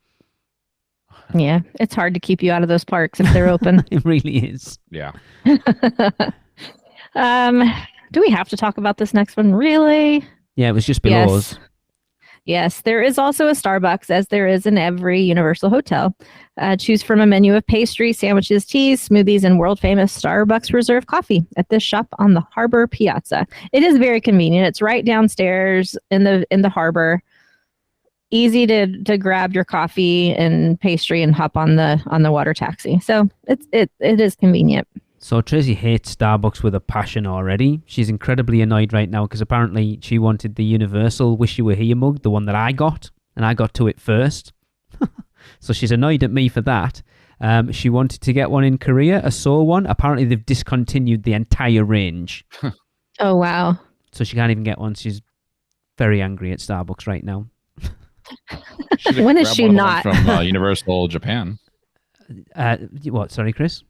Yeah, it's hard to keep you out of those parks if they're open. It really is. Yeah. Do we have to talk about this next one? Really? Yeah, it was just below us. Yes, there is also a Starbucks, as there is in every Universal hotel. Choose from a menu of pastries, sandwiches, teas, smoothies, and world-famous Starbucks Reserve coffee at this shop on the Harbor Piazza. It is very convenient. It's right downstairs in the harbor. Easy to grab your coffee and pastry and hop on the water taxi. So it is convenient. So Tracy hates Starbucks with a passion already. She's incredibly annoyed right now because apparently she wanted the Universal Wish You Were Here mug, the one that I got, and I got to it first. So she's annoyed at me for that. She wanted to get one in Korea, a Seoul one. Apparently they've discontinued the entire range. Oh, wow. So she can't even get one. She's very angry at Starbucks right now. When is she not? From Universal Japan. What? Sorry, Chris?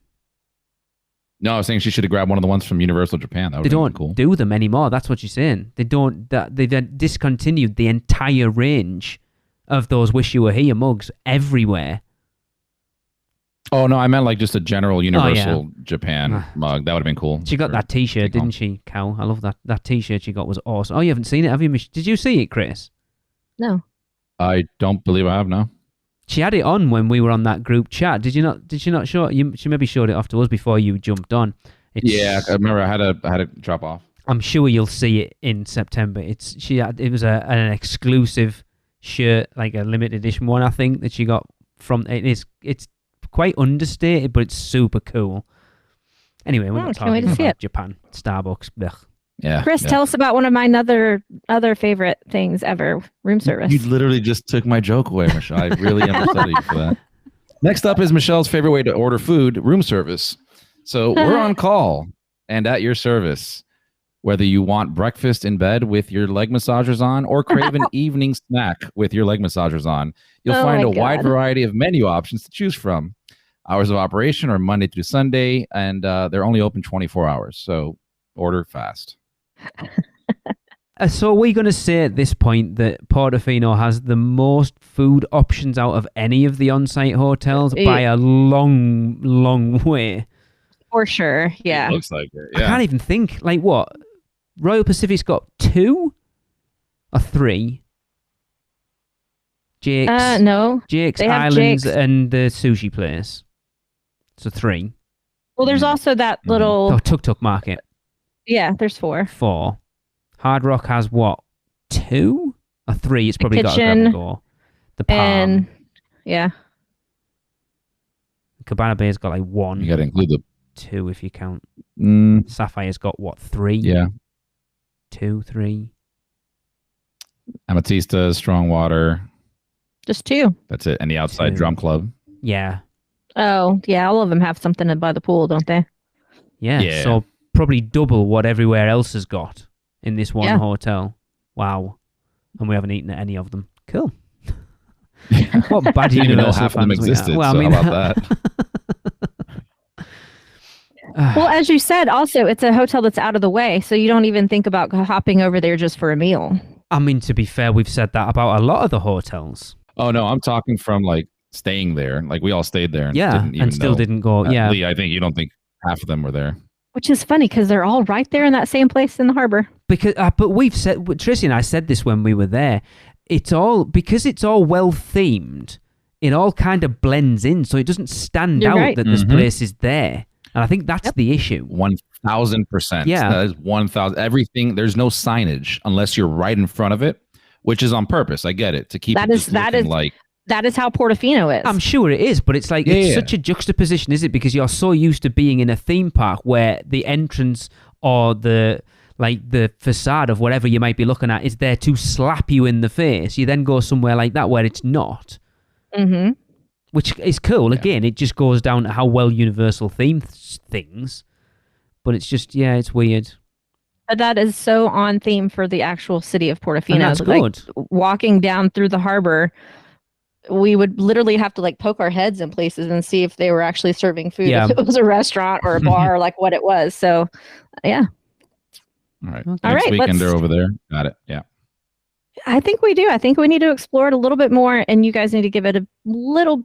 No, I was saying she should have grabbed one of the ones from Universal Japan. That would they don't cool. do them anymore. That's what she's saying. They don't. They've discontinued the entire range of those Wish You Were Here mugs everywhere. Oh no, I meant like just a general Universal Japan mug. That would have been cool. She got that T-shirt, didn't she, Cal? I love that. That T-shirt she got was awesome. Oh, you haven't seen it, have you? Did you see it, Chris? No. I don't believe I have. No. She had it on when we were on that group chat. Did you not? Did she not show it? She maybe showed it off to us before you jumped on. Yeah, I remember I had to drop off. I'm sure you'll see it in September. It was an exclusive shirt, like a limited edition one, I think, that she got from. It's quite understated, but it's super cool. Anyway, we're not talking about Japan. Starbucks. Ugh. Yeah. Chris, tell us about one of my other favorite things ever, room service. You literally just took my joke away, Michelle. I really am upset for that. Next up is Michelle's favorite way to order food, room service. So we're on call and at your service. Whether you want breakfast in bed with your leg massagers on or crave an evening snack with your leg massagers on, you'll find a wide variety of menu options to choose from. Hours of operation are Monday through Sunday, and they're only open 24 hours. So order fast. So are we going to say at this point that Portofino has the most food options out of any of the on-site hotels by a long, long way? For sure, yeah. It looks like it, yeah. I can't even think. Like what? Royal Pacific's got 2 or 3? Jake's? No. Jake's They have Islands Jake's. and the sushi place. So 3. Well, there's also that little. Oh, Tuk Tuk Market. Yeah, there's 4. 4. Hard Rock has what? 2 or 3? It's probably got a grab kitchen and go. The Palm. And yeah. Cabana Bay's got like 1. You got to include the 2 if you count. Mm, Sapphire's got what? 3? yeah. 2, 3. Ametista, Strongwater. Just 2. That's it. And the outside 2. drum club. Yeah. Oh, yeah. All of them have something by the pool, don't they? Yeah. Yeah. So probably double what everywhere else has got in this one hotel. Wow. And we haven't eaten at any of them. Cool. What bad I didn't even know Universal half of them fans we are. existed. Well, So I mean, how about that? Well, as you said, also, it's a hotel that's out of the way, so you don't even think about hopping over there just for a meal. I mean, to be fair, we've said that about a lot of the hotels. Oh, no, I'm talking from like staying there. Like we all stayed there and Yeah, didn't even and still know. didn't go. Yeah. Lee, I think you don't think half of them were there. Which is funny because they're all right there in that same place in the harbor. Because, but we've said, Tracy and I said this when we were there. It's all because it's all well themed. It all kind of blends in, so it doesn't stand You're out right. that this place is there. And I think that's the issue. 1,000%. Yeah. That is 1,000. Everything. There's no signage unless you're right in front of it, which is on purpose. I get it to keep That it is- just that looking is- like. That is how Portofino is. I'm sure it is, but it's like it's Yeah. such a juxtaposition, is it? Because you're so used to being in a theme park where the entrance or the facade of whatever you might be looking at is there to slap you in the face. You then go somewhere like that where it's not, Mm-hmm. which is cool. Yeah. Again, it just goes down to how well Universal themes things, but it's just it's weird. But that is so on theme for the actual city of Portofino. And that's Like, good. walking down through the harbor, we would literally have to like poke our heads in places and see if they were actually serving food, Yeah. if it was a restaurant or a bar, or like what it was. So, yeah, All right. Okay. Next All right, weekend let's- they're over there. Got it. Yeah. I think we do. I think we need to explore it a little bit more, and you guys need to give it a little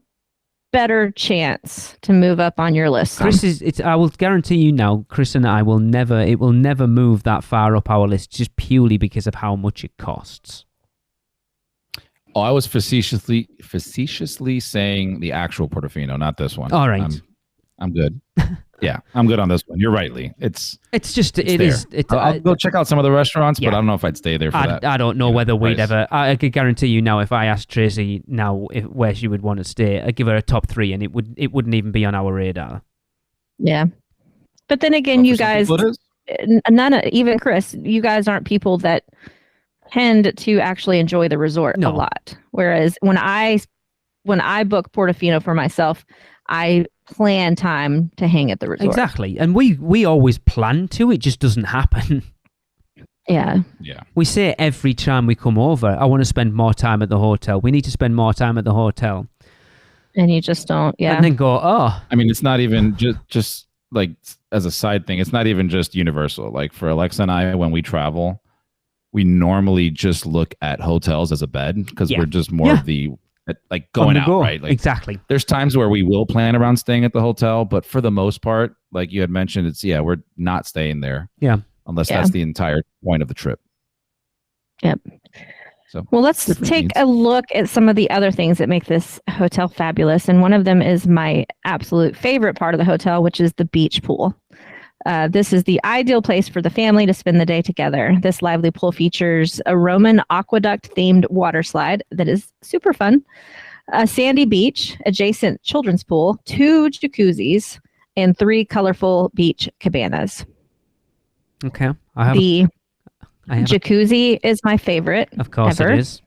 better chance to move up on your list. Chris is. I will guarantee you now, Chris and I will never. It will never move that far up our list, just purely because of how much it costs. Oh, I was facetiously saying the actual Portofino, not this one. All right. I'm good. Yeah, I'm good on this one. You're right, Lee. It's just. there. It is. It's. I'll go check out some of the restaurants, but Yeah. I don't know if I'd stay there for that. I don't know you know, whether we'd price. ever. I could guarantee you now, if I asked Tracy now where she would want to stay, I'd give her a top 3, and it wouldn't even be on our radar. Yeah, but then again, Well, you for some guys, people it is. even Chris, you guys aren't people that tend to actually enjoy the resort No. a lot. Whereas when I book Portofino for myself, I plan time to hang at the resort. Exactly, and we always plan to. It just doesn't happen. Yeah. Yeah. We say every time we come over, I want to spend more time at the hotel. We need to spend more time at the hotel. And you just don't. Yeah. And then go, oh, I mean, it's not even just like as a side thing. It's not even just Universal. Like for Alexa and I, when we travel, we normally just look at hotels as a bed because Yeah. we're just more Yeah. of the like on going the out, go. right? Like Exactly. there's times where we will plan around staying at the hotel, but for the most part, like you had mentioned, it's we're not staying there. Yeah. Unless Yeah. that's the entire point of the trip. Yep. So Well, let's different take needs. a look at some of the other things that make this hotel fabulous. And one of them is my absolute favorite part of the hotel, which is the beach pool. This is the ideal place for the family to spend the day together. This lively pool features a Roman aqueduct themed water slide that is super fun, a sandy beach, adjacent children's pool, 2 jacuzzis, and 3 colorful beach cabanas. Okay. I have Jacuzzi is my favorite. of course ever. it is.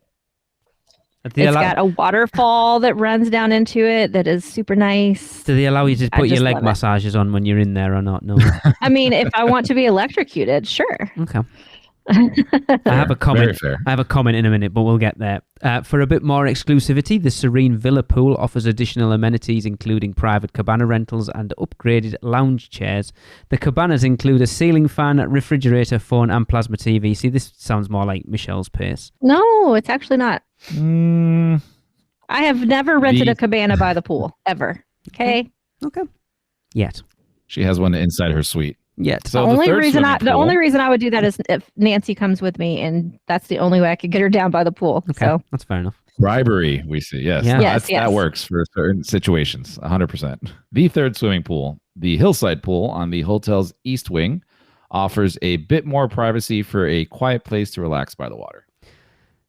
It's got a waterfall that runs down into it that is super nice. Do they allow you to I put your just leg love it. massages on when you're in there or not? No. I mean, if I want to be electrocuted, sure. Okay. I have a comment. Very fair. I have a comment in a minute, but we'll get there. For a bit more exclusivity, the Serene Villa Pool offers additional amenities, including private cabana rentals and upgraded lounge chairs. The cabanas include a ceiling fan, refrigerator, phone, and plasma TV. See, this sounds more like Michelle's pace. No, it's actually not. Mm, I have never rented The- a cabana by the pool, ever. Okay. Okay. Yet. she has one inside her suite. Yet. So the the only third reason swimming the pool- only reason I would do that is if Nancy comes with me, and that's the only way I could get her down by the pool. Okay. So That's fair enough. Bribery, we see. Yes, Yeah. Yes, yes. that works for certain situations. 100%. The third swimming pool, The hillside pool on the hotel's east wing offers a bit more privacy for a quiet place to relax by the water.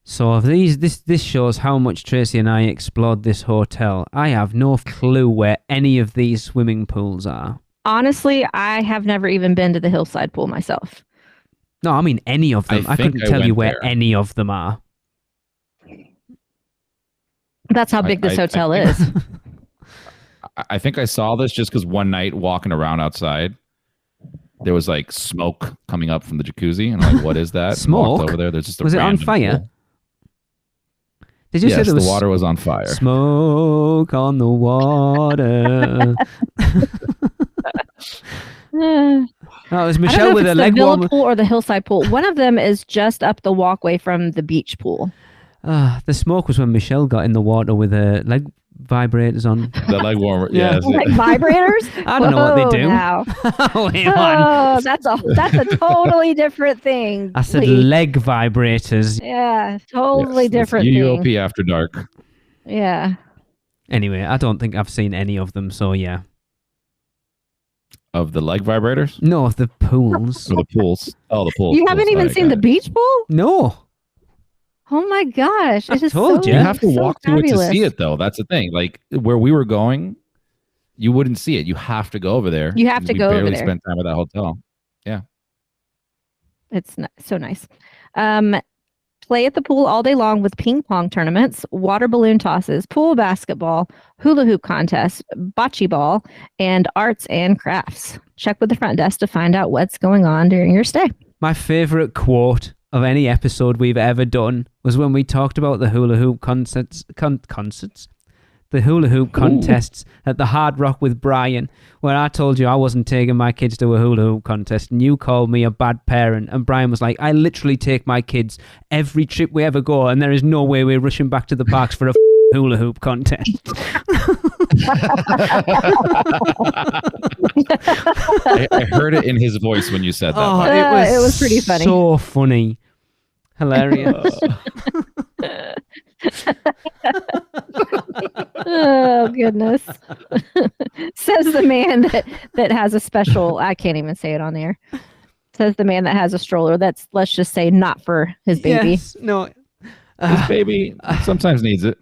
So this shows how much Tracy and I explored this hotel. I have no clue where any of these swimming pools are. Honestly, I have never even been to the hillside pool myself. No, I mean any of them. I couldn't tell you where any of them are. That's how big this hotel is. I think I saw this just because one night walking around outside, there was like smoke coming up from the jacuzzi, and I'm like, "What is that?" Smoke over there. There's just was it on fire? Pool. Did you say there was the water was on fire? Smoke on the water. Oh, it was Michelle with a leg warmer. Pool or the hillside pool. One of them is just up the walkway from the beach pool. The smoke was when Michelle got in the water with her leg vibrators on. The leg warmer, yeah. Like vibrators? I don't know what they do. Now. That's a totally different thing. I said leg vibrators. Yeah, totally different UUOP thing. after dark. Yeah. Anyway, I don't think I've seen any of them, so yeah. Of the leg vibrators? No, of the pools. Or the pools. Oh, the pools. You haven't even seen the beach pool? No. Oh my gosh. I told you. You have to so walk through it to see it, though. That's the thing. Like, where we were going, you wouldn't see it. You have to go over there. You have to go over there. We barely spent time at that hotel. Yeah. It's so nice. Play at the pool all day long with ping pong tournaments, water balloon tosses, pool basketball, hula hoop contests, bocce ball, and arts and crafts. Check with the front desk to find out what's going on during your stay. My favorite quote of any episode we've ever done was when we talked about the hula hoop concerts, the hula hoop contests at the Hard Rock with Brian, where I told you I wasn't taking my kids to a hula hoop contest, and you called me a bad parent, and Brian was like, I literally take my kids every trip we ever go, and there is no way we're rushing back to the parks for a hula hoop contest. I heard it in his voice when you said that. Oh, it was pretty funny. So funny. Hilarious. Oh goodness. Says the man that has a special, I can't even say it on air. Says the man that has a stroller that's, let's just say, not for his baby. Yes, no. His baby sometimes needs it.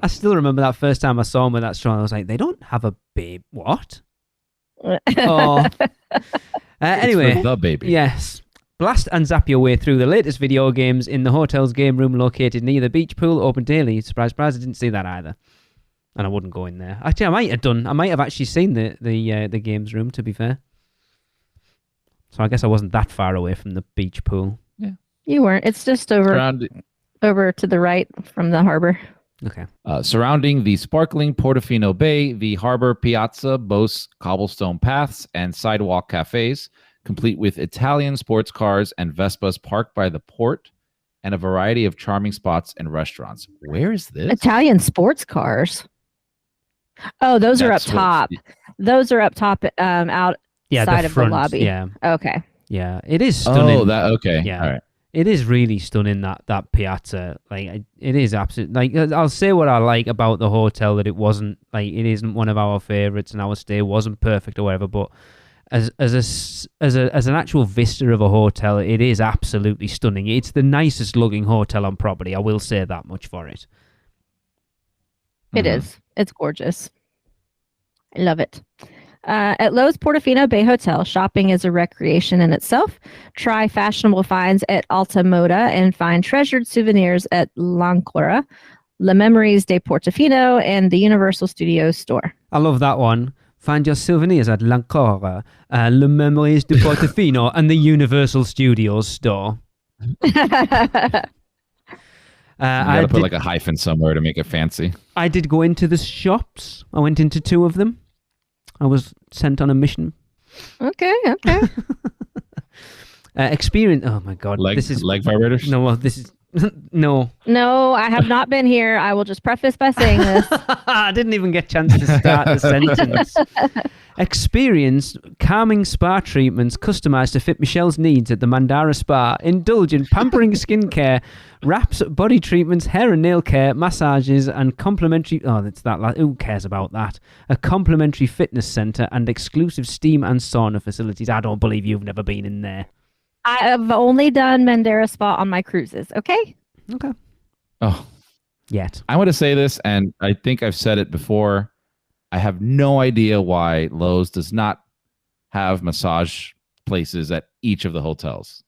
I still remember that first time I saw him with that stroller. I was like, they don't have a baby. What? Oh. Anyway. It's for the baby. Yes. Blast and zap your way through the latest video games in the hotel's game room located near the beach pool, open daily. Surprise, surprise, I didn't see that either. And I wouldn't go in there. Actually, I might have actually seen the games room, to be fair. So I guess I wasn't that far away from the beach pool. Yeah. You weren't. It's just over to the right from the harbor. Okay. Surrounding the sparkling Portofino Bay, the harbor piazza boasts cobblestone paths and sidewalk cafes, complete with Italian sports cars and Vespas parked by the port, and a variety of charming spots and restaurants. Where is this? Italian sports cars. Oh, those are up top. Those are up top, outside of the lobby. Yeah. Okay. Yeah, it is stunning. Oh, okay. Yeah. All right. It is really stunning, that piazza. Like, it is absolutely, like, I'll say what I like about the hotel, that it wasn't, like, it isn't one of our favorites and our stay wasn't perfect or whatever, but as an actual vista of a hotel, it is absolutely stunning. It's the nicest looking hotel on property. I will say that much for it. It is. It's gorgeous. I love it. At Lowe's Portofino Bay Hotel, shopping is a recreation in itself. Try fashionable finds at Alta Moda and find treasured souvenirs at L'Ancora, Le Memories de Portofino, and the Universal Studios store. I love that one. Find your souvenirs at L'Ancora, Le Memories de Portofino, and the Universal Studios store. You gotta put like a hyphen somewhere to make it fancy. I did go into the shops. I went into 2 of them. I was sent on a mission. Okay. Experience. Oh my god. Leg vibrators? No, well, this is No. No, I have not been here. I will just preface by saying this. I didn't even get a chance to start the sentence. Experience calming spa treatments customized to fit Michelle's needs at the Mandara Spa. Indulge in pampering skincare, wraps, body treatments, hair and nail care, massages, and complimentary... Oh, that's that. Who cares about that? A complimentary fitness center and exclusive steam and sauna facilities. I don't believe you've never been in there. I have only done Mandara Spa on my cruises, okay? Okay. Oh, Yet. I want to say this, and I think I've said it before. I have no idea why Lowe's does not have massage places at each of the hotels.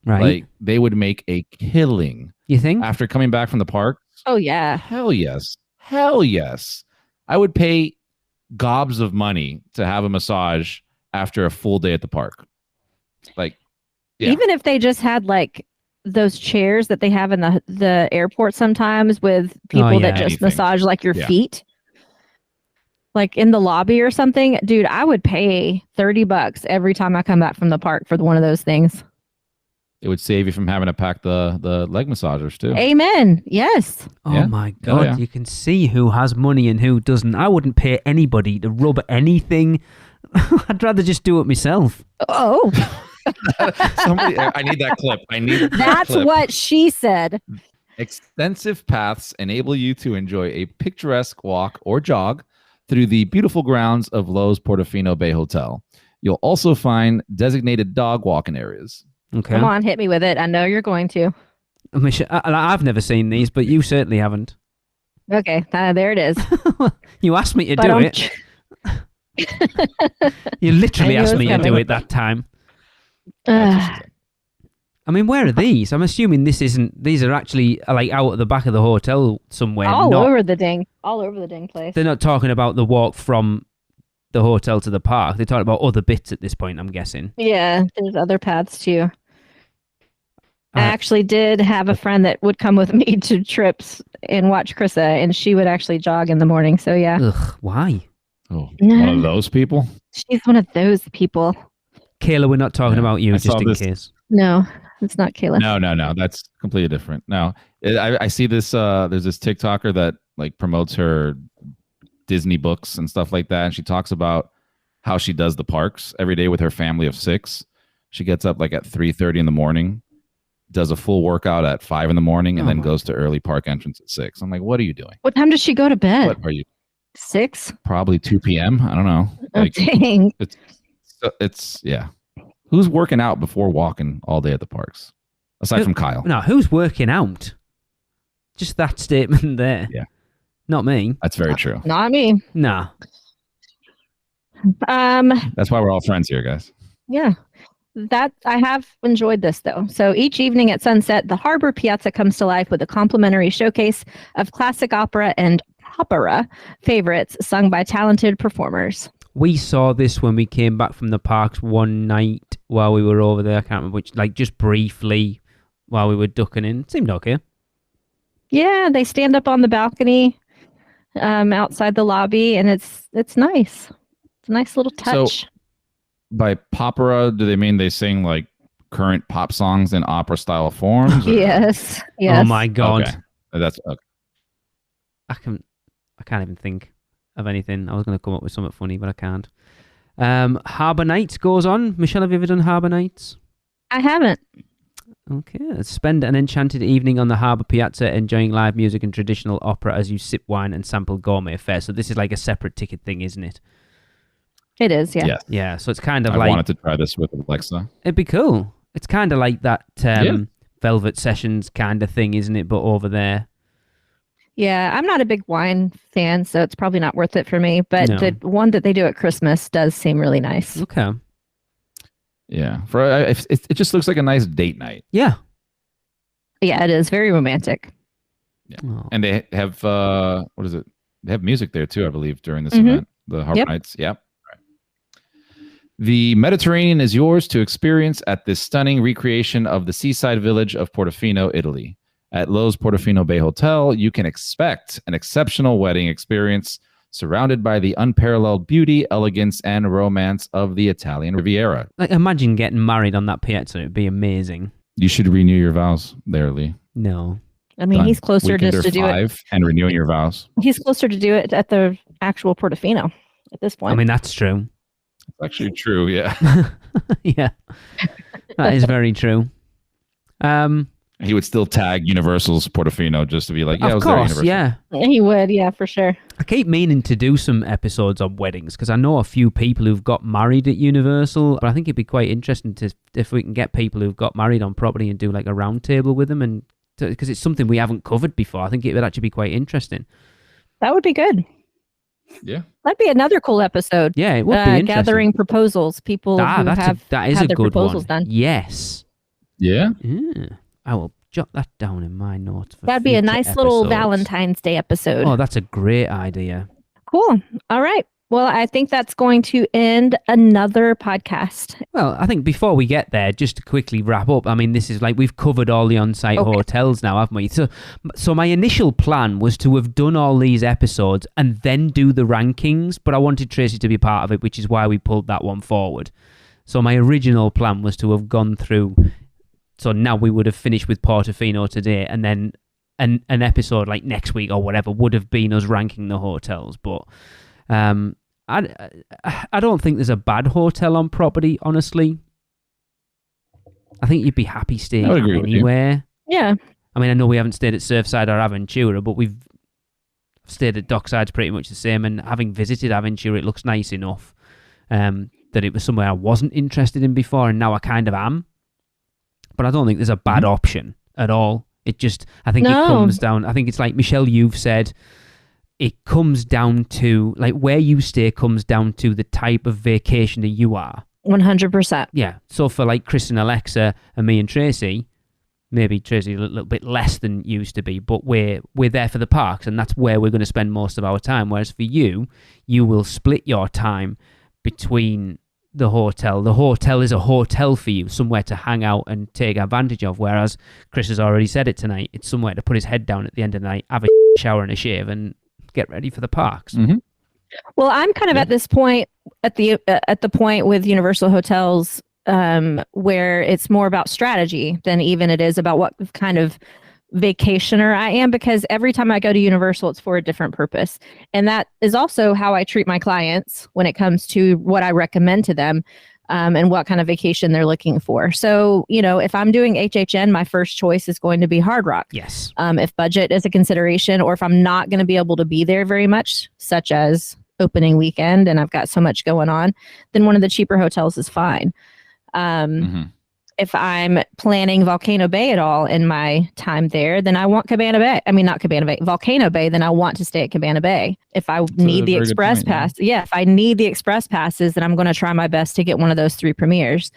Right. Like, they would make a killing You think? after coming back from the park. Oh, yeah. Hell yes. Hell yes. I would pay gobs of money to have a massage after a full day at the park. Like, yeah. Even if they just had like those chairs that they have in the airport sometimes with people that just anything. massage like your Yeah. feet, like in the lobby or something, dude, I would pay $30 every time I come back from the park for one of those things. It would save you from having to pack the leg massagers too. Amen. Yes. Oh Yeah. my Oh, God. yeah. You can see who has money and who doesn't. I wouldn't pay anybody to rub anything. I'd rather just do it myself. Oh, Somebody, I need that clip. I need that that's clip. what she said. Extensive paths enable you to enjoy a picturesque walk or jog through the beautiful grounds of Lowe's Portofino Bay Hotel. You'll also find designated dog walking areas. Okay. Come on, hit me with it. I know you're going to. I've never seen these, but you certainly haven't. Okay, there it is. You asked me to But do it. You literally I knew asked it was me to do coming. it that time. Ugh. I mean, where are these? I'm assuming these are actually like out at the back of the hotel somewhere. all over the dang place. They're not talking about the walk from the hotel to the park. They're talking about other bits at this point, I'm guessing. Yeah, there's other paths too. I Uh, actually did have a friend that would come with me to trips and watch Krissa, and she would actually jog in the morning. So yeah, Ugh, why? Oh, one of those people? she's one of those people. Kayla, we're not talking Yeah, about you, I just saw in this- case. No, it's not Kayla. No. That's completely different. No, I see this. There's this TikToker that like promotes her Disney books and stuff like that, and she talks about how she does the parks every day with her family of 6. She gets up like at 3:30 in the morning, does a full workout at 5 in the morning, and Oh then my- goes to early park entrance at 6. I'm like, what are you doing? What time does she go to bed? What are you? 6? Probably 2 p.m. I don't know. Oh, Like dang. it's yeah. Who's working out before walking all day at the parks? Aside from Kyle. No, who's working out? Just that statement there. Yeah. Not me. That's very true. Not me. Nah. That's why we're all friends here, guys. Yeah. That I have enjoyed this though. So each evening at sunset, the Harbor Piazza comes to life with a complimentary showcase of classic opera and opera favorites sung by talented performers. We saw this when we came back from the parks one night while we were over there. I can't remember which, like just briefly while we were ducking in. It seemed okay. Yeah, they stand up on the balcony outside the lobby, and it's nice. It's a nice little touch. By popera, do they mean they sing like current pop songs in opera style forms? or- Yes. Oh my God. Okay. That's okay. I can't even think of anything. I was going to come up with something funny, but I can't. Harbour Nights goes on. Michelle, have you ever done Harbour Nights? I haven't. Okay. Spend an enchanted evening on the Harbour Piazza enjoying live music and traditional opera as you sip wine and sample gourmet fare. So this is like a separate ticket thing, isn't it? It is, yeah. Yes. Yeah. So it's kind of I like... wanted to try this with Alexa. It'd be cool. It's kind of like that Yeah. Velvet Sessions kind of thing, isn't it? But over there. Yeah, I'm not a big wine fan, so it's probably not worth it for me. But No. the one that they do at Christmas does seem really nice. Okay. Yeah. It just looks like a nice date night. Yeah. Yeah, it is very romantic. Oh. And they have what is it? They have music there too, I believe, during this Mhm. event. The Harbor Yep. Nights. Yep. Right. The Mediterranean is yours to experience at this stunning recreation of the seaside village of Portofino, Italy. At Lowe's Portofino Bay Hotel, you can expect an exceptional wedding experience surrounded by the unparalleled beauty, elegance, and romance of the Italian Riviera. Like, imagine getting married on that piazza. It'd be amazing. You should renew your vows there, Lee. No. I mean, Done. he's closer Weekend just or to do it. 5 and renewing your vows. He's closer to do it at the actual Portofino at this point. I mean, that's true. It's actually true, yeah. Yeah. That is very true. He would still tag Universal's Portofino just to be like, yeah, I of was there at course, Universal. yeah. He would, yeah, for sure. I keep meaning to do some episodes on weddings because I know a few people who've got married at Universal, but I think it'd be quite interesting to if we can get people who've got married on property and do like a round table with them, and because it's something we haven't covered before. I think it would actually be quite interesting. That would be good. Yeah. That'd be another cool episode. Yeah, it would be interesting. Gathering proposals, people who have that is had a their good proposals one. done. Yes. Yeah. I will jot that down in my notes. For That'd be a future nice little episodes. Valentine's Day episode. Oh, that's a great idea. Cool. All right. Well, I think that's going to end another podcast. Well, I think before we get there, just to quickly wrap up, I mean, this is like we've covered all the on-site hotels now, haven't we? So my initial plan was to have done all these episodes and then do the rankings, but I wanted Tracy to be part of it, which is why we pulled that one forward. So my original plan was to have gone through. So now we would have finished with Portofino today, and then an episode like next week or whatever would have been us ranking the hotels, but. I don't think there's a bad hotel on property, honestly. I think you'd be happy staying anywhere. Yeah. I mean, I know we haven't stayed at Surfside or Aventura, but we've stayed at Dockside's pretty much the same, and having visited Aventura, it looks nice enough that it was somewhere I wasn't interested in before, and now I kind of am. But I don't think there's a bad option at all. It just, I think it comes down, I think it's like Michelle, you've said, it comes down to, like, where you stay comes down to the type of vacationer you are. 100%. Yeah. So for, like, Chris and Alexa and me and Tracy, maybe Tracy a little bit less than used to be, but we're there for the parks, and that's where we're going to spend most of our time. Whereas for you, you will split your time between the hotel. The hotel is a hotel for you, somewhere to hang out and take advantage of, whereas Chris has already said it tonight, it's somewhere to put his head down at the end of the night, have a shower and a shave, and get ready for the parks. Mm-hmm. Well, I'm kind of at this point, at the point with Universal Hotels, where it's more about strategy than even it is about what kind of vacationer I am, because every time I go to Universal, it's for a different purpose. And that is also how I treat my clients when it comes to what I recommend to them. And what kind of vacation they're looking for. So, if I'm doing HHN, my first choice is going to be Hard Rock. Yes. If budget is a consideration, or if I'm not going to be able to be there very much, such as opening weekend, and I've got so much going on, then one of the cheaper hotels is fine. If I'm planning Volcano Bay at all in my time there, then I want Cabana Bay. I mean, not Cabana Bay, Volcano Bay, then I want to stay at Cabana Bay. If I need the express pass, if I need the express passes, then I'm going to try my best to get one of those 3 premieres.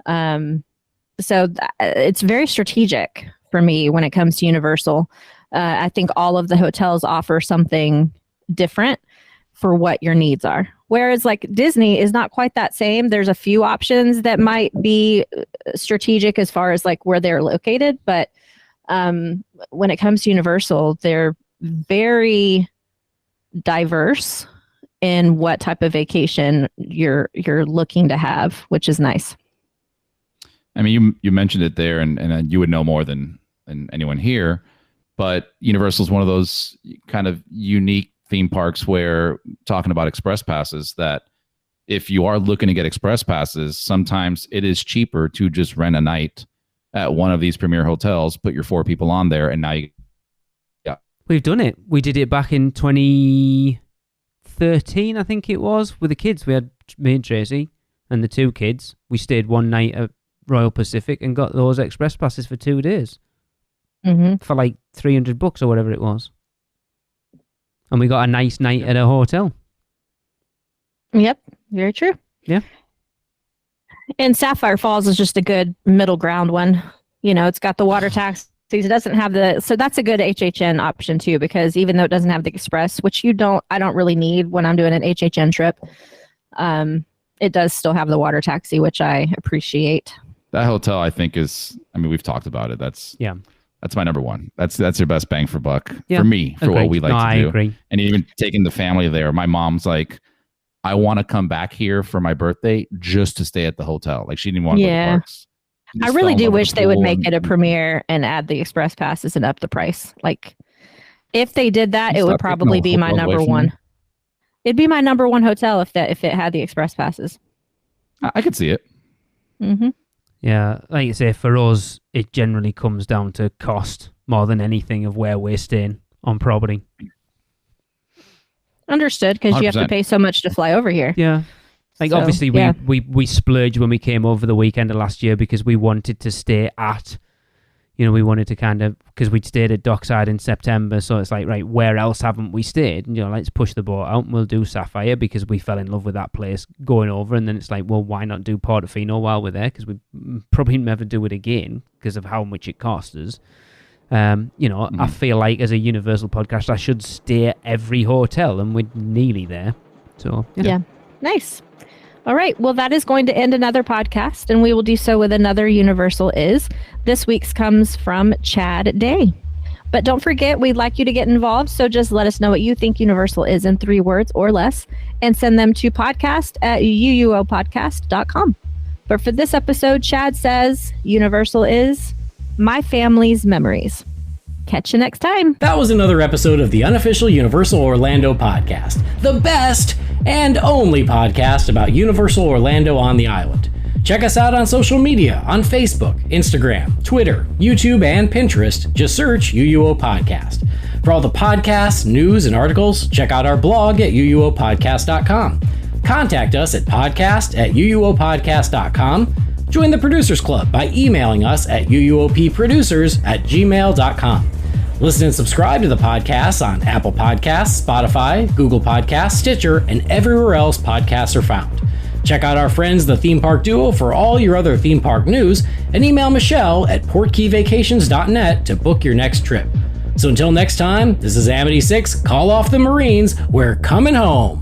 So it's very strategic for me when it comes to Universal. I think all of the hotels offer something different for what your needs are. Whereas like Disney is not quite that same. There's a few options that might be strategic as far as like where they're located. But when it comes to Universal, they're very diverse in what type of vacation you're looking to have, which is nice. I mean, you mentioned it there, and you would know more than anyone here, but Universal is one of those kind of unique theme parks where, talking about express passes, that if you are looking to get express passes, sometimes it is cheaper to just rent a night at one of these premier hotels, put your 4 people on there, and now We've done it. We did it back in 2013, I think it was, with the kids. We had me and Tracy and the 2 kids. We stayed one night at Royal Pacific and got those express passes for 2 days for like $300 or whatever it was. And we got a nice night at a hotel. Yep, very true. Yeah. And Sapphire Falls is just a good middle ground one. It's got the water taxis. It doesn't have so that's a good HHN option too, because even though it doesn't have the express, which I don't really need when I'm doing an HHN trip, it does still have the water taxi, which I appreciate. That hotel, I think, we've talked about it. That's my number one. That's your best bang for buck for me, for what we like to do. I agree. And even taking the family there, my mom's like, I want to come back here for my birthday just to stay at the hotel. Like, she didn't want to go to the parks. I really do wish they would make it a Premier and add the express passes and up the price. Like, if they did that, it would probably be my number one. It'd be my number one hotel if it had the express passes. I could see it. Mm-hmm. Yeah, like you say, for us, it generally comes down to cost more than anything of where we're staying on property. Understood, because you have to pay so much to fly over here. Yeah. Like, so, obviously, we splurged when we came over the weekend of last year because we wanted to stay at, we wanted to kind of, because we'd stayed at Dockside in September, so it's like, right, where else haven't we stayed? And, let's push the boat out and we'll do Sapphire because we fell in love with that place going over. And then it's like, well, why not do Portofino while we're there? Because we probably never do it again because of how much it costs us. I feel like as a Universal podcast, I should stay at every hotel, and we're nearly there. So, yeah. Nice. All right. Well, that is going to end another podcast, and we will do so with another Universal Is. This week's comes from Chad Day. But don't forget, we'd like you to get involved, so just let us know what you think Universal is in 3 words or less, and send them to podcast@uuopodcast.com. But for this episode, Chad says, Universal is my family's memories. Catch you next time. That was another episode of the Unofficial Universal Orlando Podcast, the best and only podcast about Universal Orlando on the island. Check us out on social media on Facebook, Instagram, Twitter, YouTube, and Pinterest. Just search UUO Podcast. For all the podcasts, news, and articles, check out our blog at uuopodcast.com. Contact us at podcast@uuopodcast.com. Join the Producers Club by emailing us at uuopproducers@gmail.com. Listen and subscribe to the podcast on Apple Podcasts, Spotify, Google Podcasts, Stitcher, and everywhere else podcasts are found. Check out our friends, the Theme Park Duo, for all your other theme park news, and email Michelle at portkeyvacations.net to book your next trip. So until next time, this is Amity 6, call off the Marines, we're coming home.